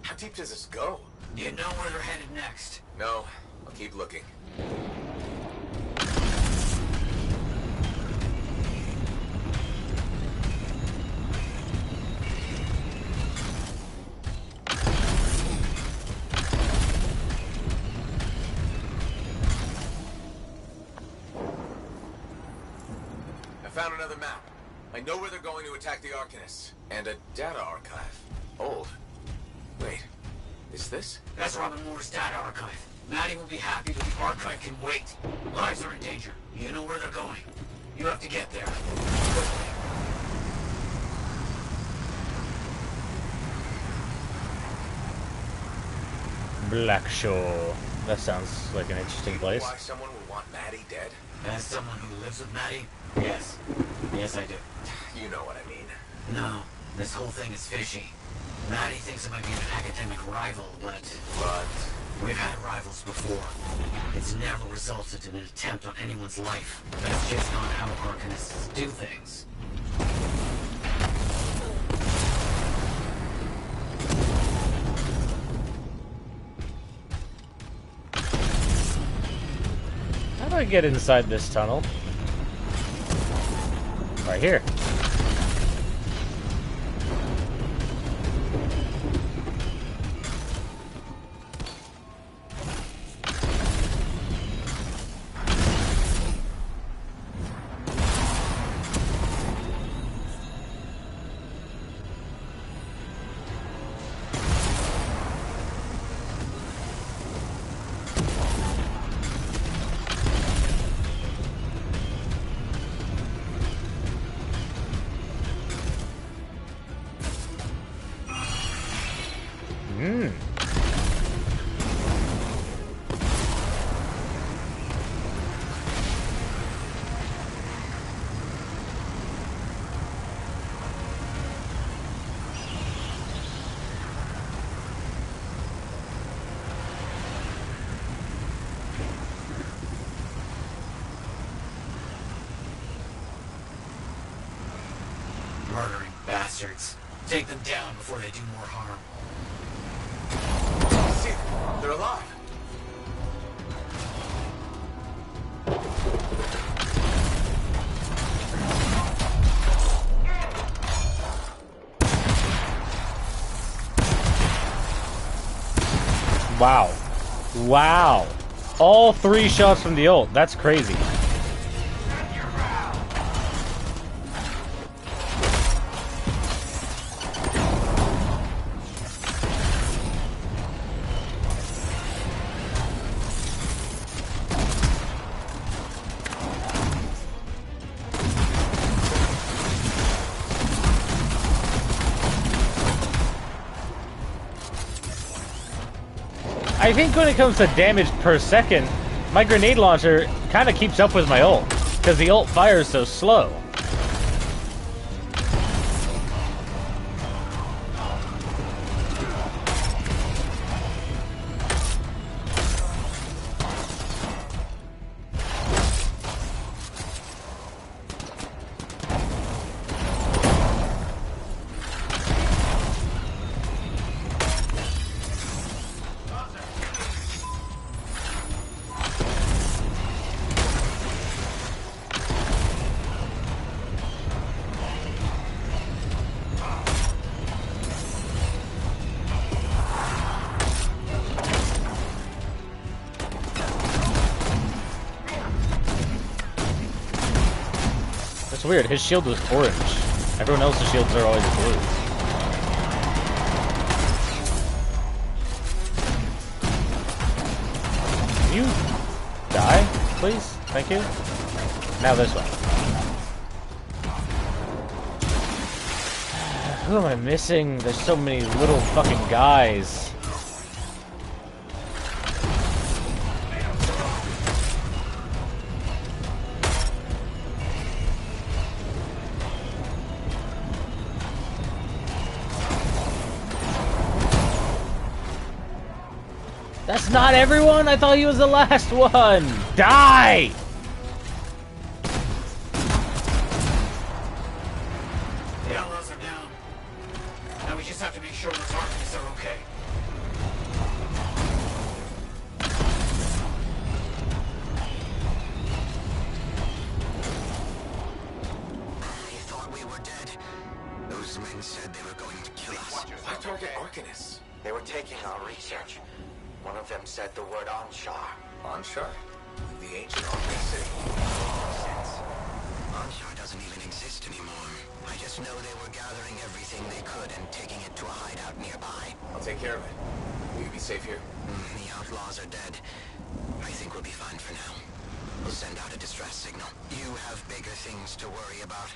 C: How deep does this go?
I: You know where they're headed next?
C: No, I'll keep looking. I found another map. I know where they're going to attack the Arcanists. And a data archive. Old. Wait, is this?
I: That's Robin Moore's data archive. Maddie will be happy, but the archive can wait. Lives are in danger. You know where they're going. You have to get there. Quickly.
A: Blackshore. That sounds like an interesting place.
C: Why someone would want Maddie dead?
I: As someone who lives with Maddie, yes. Yes, I do.
C: You know what I mean.
I: No, this whole thing is fishy. Maddie thinks it might be an academic rival, but we've had rivals before. It's never resulted in an attempt on anyone's life. That's just not how Arcanists do things.
A: How do I get inside this tunnel? Right here.
I: Murdering bastards. Take them down before they do more harm.
C: See, they're alive.
A: Wow. Wow. All 3 shots from the ult. That's crazy. I think when it comes to damage per second, my grenade launcher kind of keeps up with my ult, because the ult fires so slow. That's weird, his shield was orange. Everyone else's shields are always blue. Can you die, please? Thank you. Now this one. Who am I missing? There's so many little fucking guys. That's not everyone? I thought he was the last one! Die!
I: The outlaws are down. Now we just have to make sure the targets are okay.
N: You thought we were dead? Those men said they were going to kill us.
C: Why target Arcanists?
N: They were taking our research. One of them said the word Anshar.
C: Anshar? The ancient Arcanist city?
N: Anshar doesn't even exist anymore. I just know they were gathering everything they could and taking it to a hideout nearby.
C: I'll take care of it. Will you be safe here?
N: The outlaws are dead. I think we'll be fine for now. We'll send out a distress signal. You have bigger things to worry about.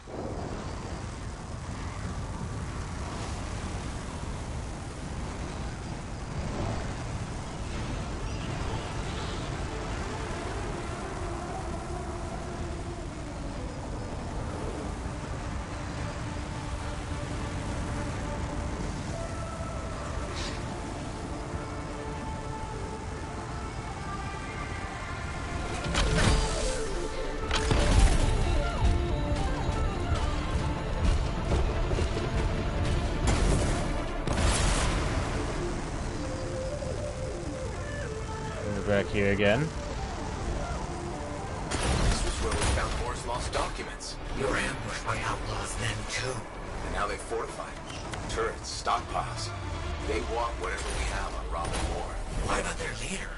A: Back here again.
C: This was where we found Moore's lost documents.
I: You were ambushed by outlaws then, too.
C: And now they fortified. Turrets, stockpiles. They want whatever we have on Robin Moore.
I: What about their leader?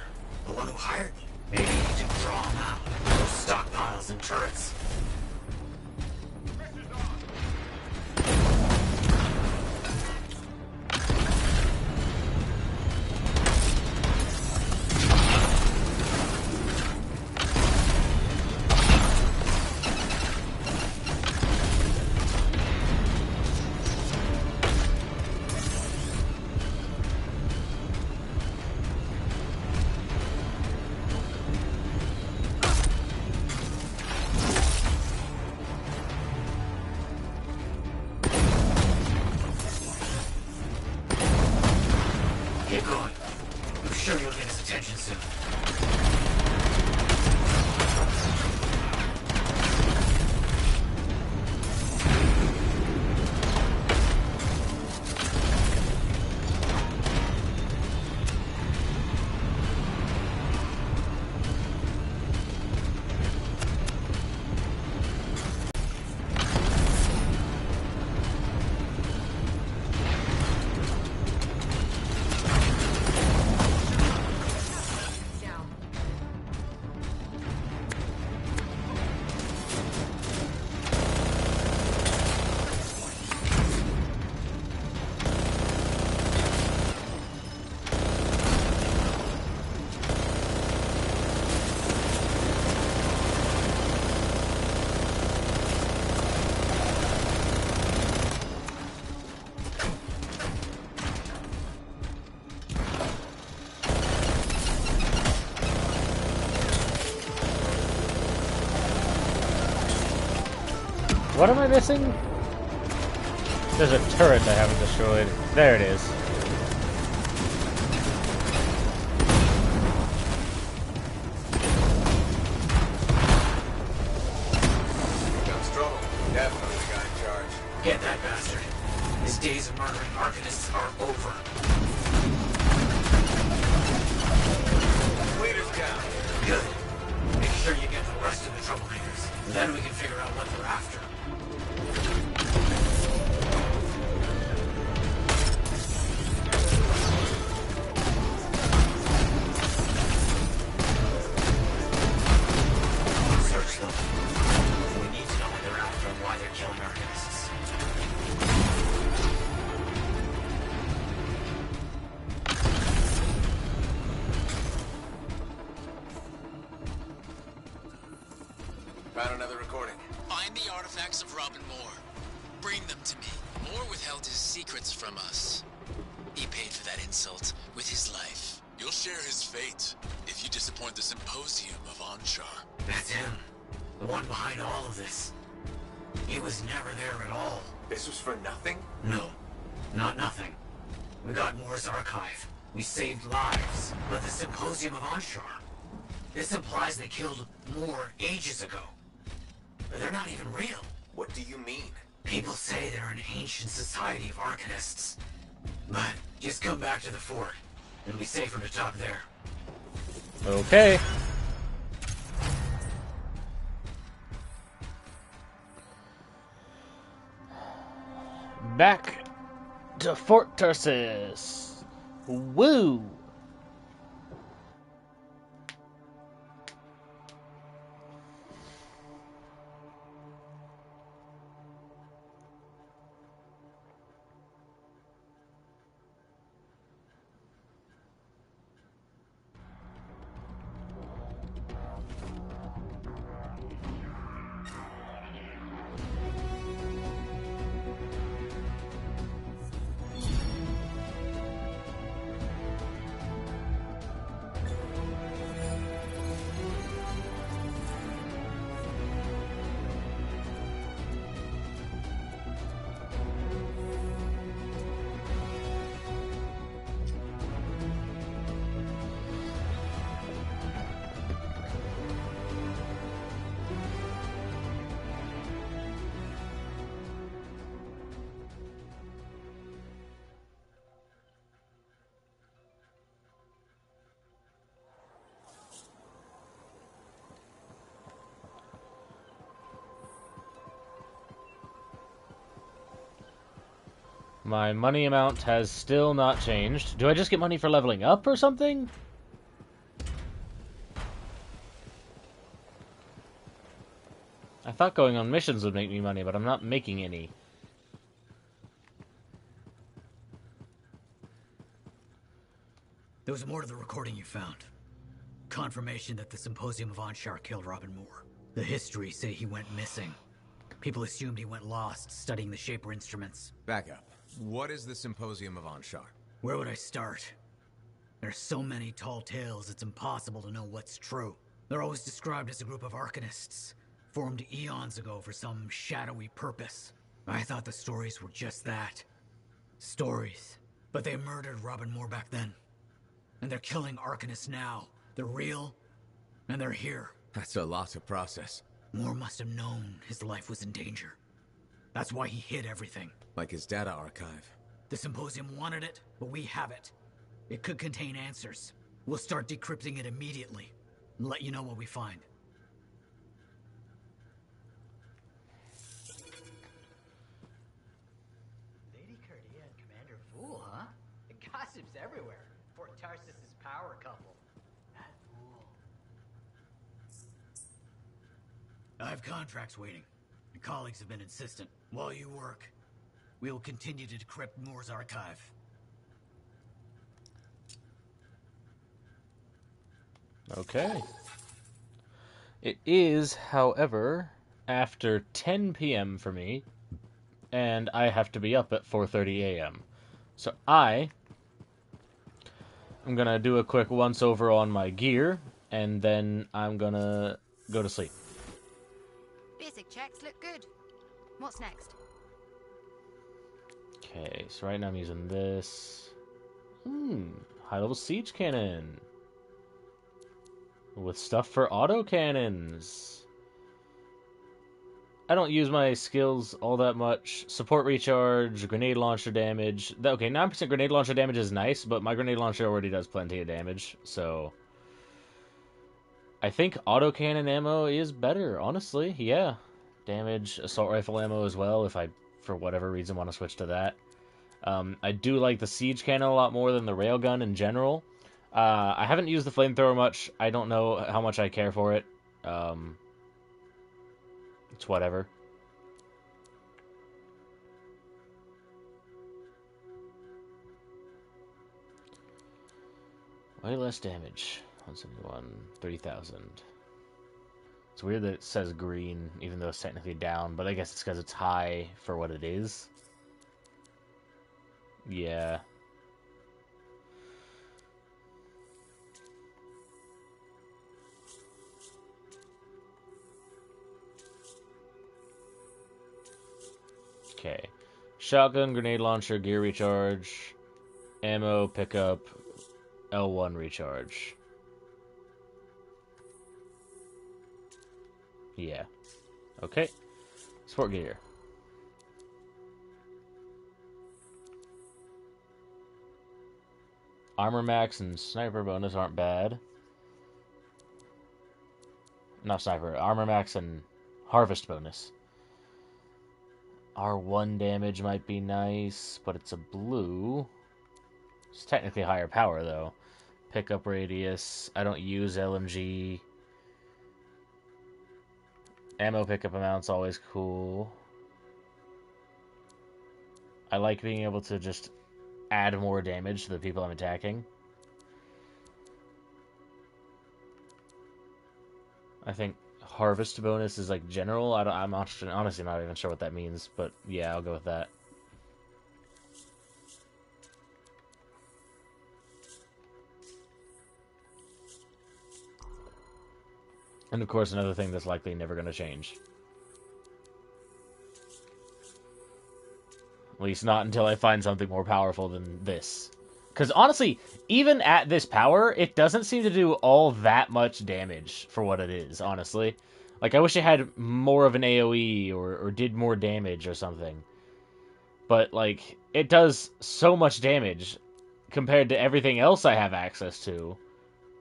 I: The one who hired me? Maybe you need to draw him out. Those stockpiles and turrets. Keep going. I'm sure you'll get his attention soon.
A: What am I missing? There's a turret I haven't destroyed. There it is.
C: Here comes trouble. Definitely the guy in charge.
I: Get that bastard. His days of murdering Arcanists are over.
C: Leader's down.
I: Good. Make sure you get the rest of the troublemakers. Then we can figure out what they're after. Search them. We need to know what they're after and why they're killing Arcanists.
C: Found another recording.
M: Find the artifacts of Robin Moore. Bring them to me. Moore withheld his secrets from us. He paid for that insult with his life. You'll share his fate if you disappoint the symposium of Anshar.
I: That's him. The one behind all of this. He was never there at all.
C: This was for nothing?
I: No. Not nothing. We got Moore's archive. We saved lives, but the Symposium of Anshar. This implies they killed more ages ago. But they're not even real.
C: What do you mean?
I: People say they're an ancient society of Arcanists. But just come back to the fort. It'll be safer to talk there.
A: Okay. Back to Fort Tarsis. Woo! My money amount has still not changed. Do I just get money for leveling up or something? I thought going on missions would make me money, but I'm not making any.
H: There was more to the recording you found. Confirmation that the Symposium of Anshar killed Robin Moore. The histories say he went missing. People assumed he went lost, studying the Shaper instruments.
C: Back up. What is the Symposium of Anshar?
H: Where would I start? There's so many tall tales, it's impossible to know what's true. They're always described as a group of Arcanists, formed eons ago for some shadowy purpose. I thought the stories were just that. Stories. But they murdered Robin Moore back then. And they're killing Arcanists now. They're real, and they're here.
C: That's a lot to process.
H: Moore must have known his life was in danger. That's why he hid everything.
C: Like his data archive.
H: The Symposium wanted it, but we have it. It could contain answers. We'll start decrypting it immediately, and let you know what we find.
O: Lady Cardia and Commander Fool, huh? The gossip's everywhere. Fort Tarsis' power couple. That fool.
H: I have contracts waiting. My colleagues have been insistent. While you work, we will continue to decrypt Moore's archive.
A: Okay. It is, however, after 10 p.m. for me, and I have to be up at 4:30 a.m. So I'm gonna do a quick once-over on my gear, and then I'm gonna go to sleep.
F: Basic checks look good. What's next?
A: Okay, so right now I'm using this. High-level siege cannon. With stuff for autocannons. I don't use my skills all that much. Support recharge, grenade launcher damage. Okay, 9% grenade launcher damage is nice, but my grenade launcher already does plenty of damage, so... I think autocannon ammo is better, honestly, yeah. Damage, assault rifle ammo as well, if I, for whatever reason, want to switch to that. I do like the siege cannon a lot more than the railgun in general. I haven't used the flamethrower much. I don't know how much I care for it. It's whatever. Way less damage. 171, 30,000. It's weird that it says green, even though it's technically down, but I guess it's because it's high for what it is. Yeah. Okay. Shotgun, grenade launcher, gear recharge, ammo, pickup, L1 recharge. Yeah. Okay. Sport gear. Armor max and sniper bonus aren't bad. Not sniper. Armor max and harvest bonus. R1 damage might be nice, but it's a blue. It's technically higher power, though. Pickup radius. I don't use LMG. Ammo pickup amount's always cool. I like being able to just add more damage to the people I'm attacking. I think harvest bonus is like general. I'm honestly not even sure what that means, but yeah, I'll go with that. And of course, another thing that's likely never going to change. At least not until I find something more powerful than this. Because honestly, even at this power, it doesn't seem to do all that much damage for what it is, honestly. Like, I wish it had more of an AoE or did more damage or something. But, like, it does so much damage compared to everything else I have access to.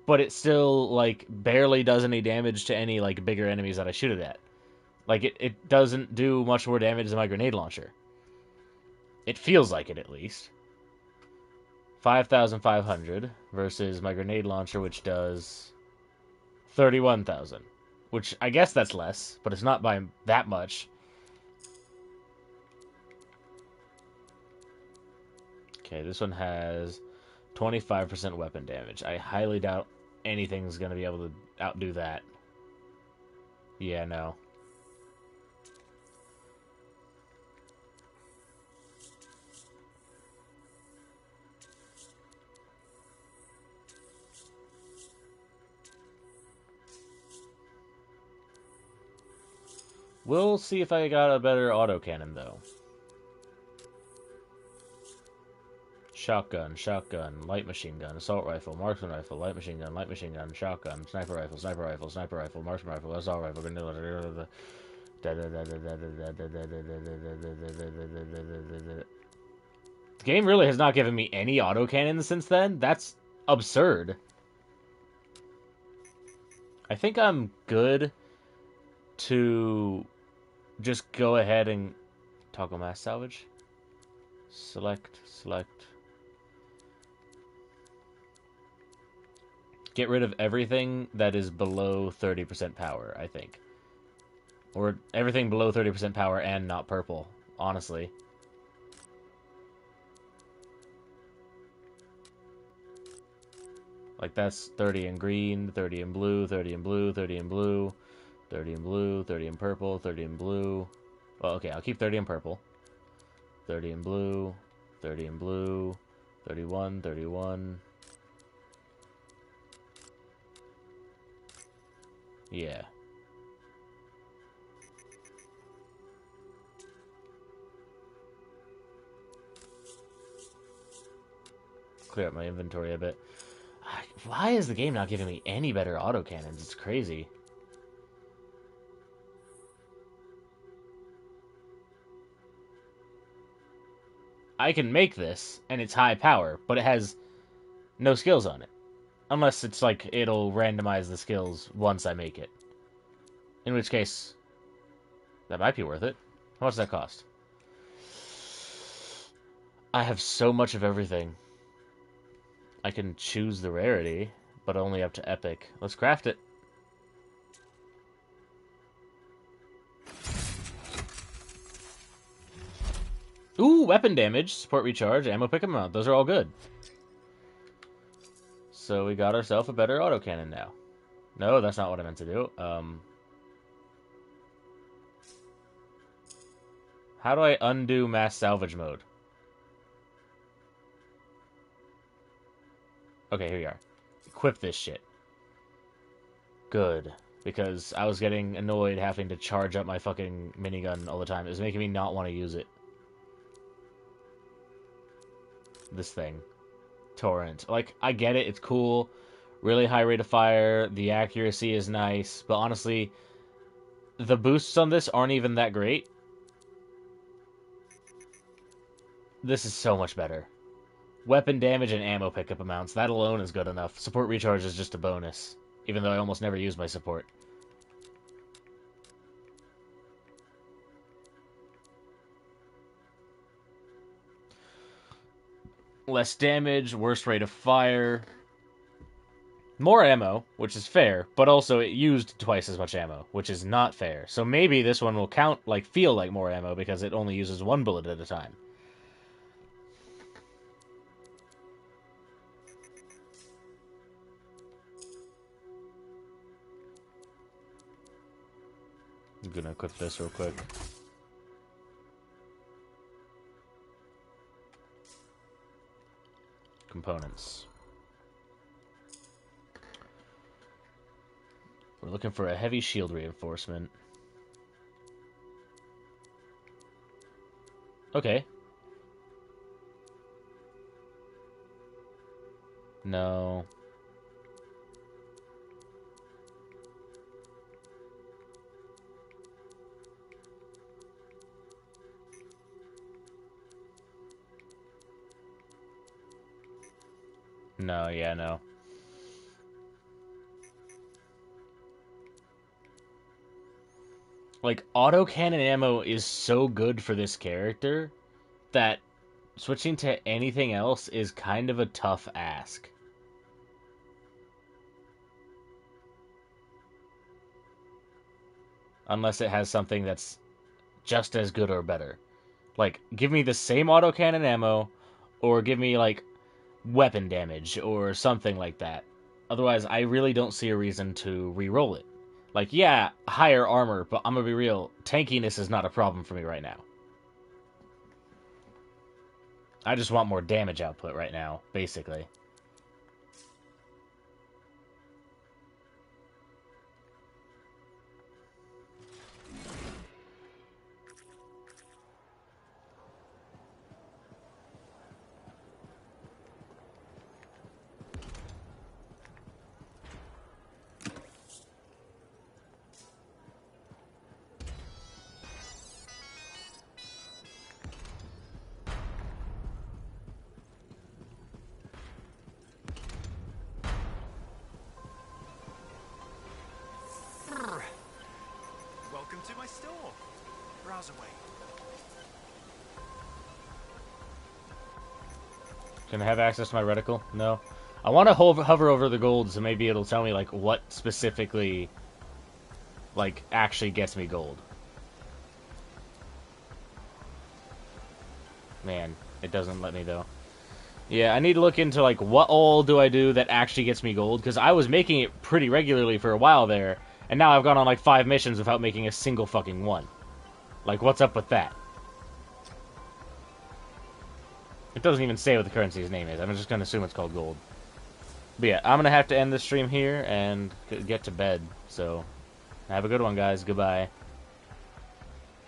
A: But it still, like, barely does any damage to any, like, bigger enemies that I shoot it at. Like, it doesn't do much more damage than my grenade launcher. It feels like it, at least. 5,500 versus my grenade launcher, which does 31,000. Which, I guess that's less, but it's not by that much. Okay, this one has 25% weapon damage. I highly doubt anything's going to be able to outdo that. Yeah, no. We'll see if I got a better autocannon, though. Shotgun, shotgun, light machine gun, assault rifle, marksman rifle, light machine gun, shotgun, sniper rifle, sniper rifle, sniper rifle, marksman rifle, assault rifle, grenade. The game really has not given me any autocannons since then. That's absurd. I think I'm good to just go ahead and toggle mass salvage. Select. Get rid of everything that is below 30% power, I think. Or everything below 30% power and not purple, honestly. Like, that's 30 in green, 30 in blue, 30 in blue, 30 in blue, 30 in blue, 30 in purple, 30 in blue. Well, okay, I'll keep 30 in purple. 30 in blue, 30 in blue, 31, 31. Yeah. Clear up my inventory a bit. Why is the game not giving me any better autocannons? It's crazy. I can make this, and it's high power, but it has no skills on it. Unless it's like, it'll randomize the skills once I make it. In which case, that might be worth it. How much does that cost? I have so much of everything. I can choose the rarity, but only up to epic. Let's craft it. Ooh, weapon damage, support recharge, ammo pick amount. Those are all good. So we got ourselves a better autocannon now. No, that's not what I meant to do. How do I undo mass salvage mode? Okay, here we are. Equip this shit. Good. Because I was getting annoyed having to charge up my fucking minigun all the time. It was making me not want to use it. This thing. torrent. Like, I get it, it's cool, really high rate of fire, the accuracy is nice, but honestly, the boosts on this aren't even that great. This is so much better. Weapon damage and ammo pickup amounts, that alone is good enough. Support recharge is just a bonus, even though I almost never use my support. Less damage, worse rate of fire. More ammo, which is fair, but also it used twice as much ammo, which is not fair. So maybe this one will feel like more ammo because it only uses one bullet at a time. I'm gonna equip this real quick. Components. We're looking for a heavy shield reinforcement. Okay. No. No, yeah, no. Like, autocannon ammo is so good for this character that switching to anything else is kind of a tough ask. Unless it has something that's just as good or better. Like, give me the same autocannon ammo, or give me, like, weapon damage, or something like that. Otherwise, I really don't see a reason to re-roll it. Like, yeah, higher armor, but I'm gonna be real, tankiness is not a problem for me right now. I just want more damage output right now, basically.
P: Welcome to my store. Browse away.
A: Can I have access to my reticle? No. I want to hover over the gold, so maybe it'll tell me, like, what specifically, like, actually gets me gold. Man, it doesn't let me, though. Yeah, I need to look into, like, what all do I do that actually gets me gold, because I was making it pretty regularly for a while there, and now I've gone on, like, 5 missions without making a single fucking one. Like, what's up with that? It doesn't even say what the currency's name is. I'm just going to assume it's called gold. But yeah, I'm going to have to end this stream here and get to bed. So, have a good one, guys. Goodbye.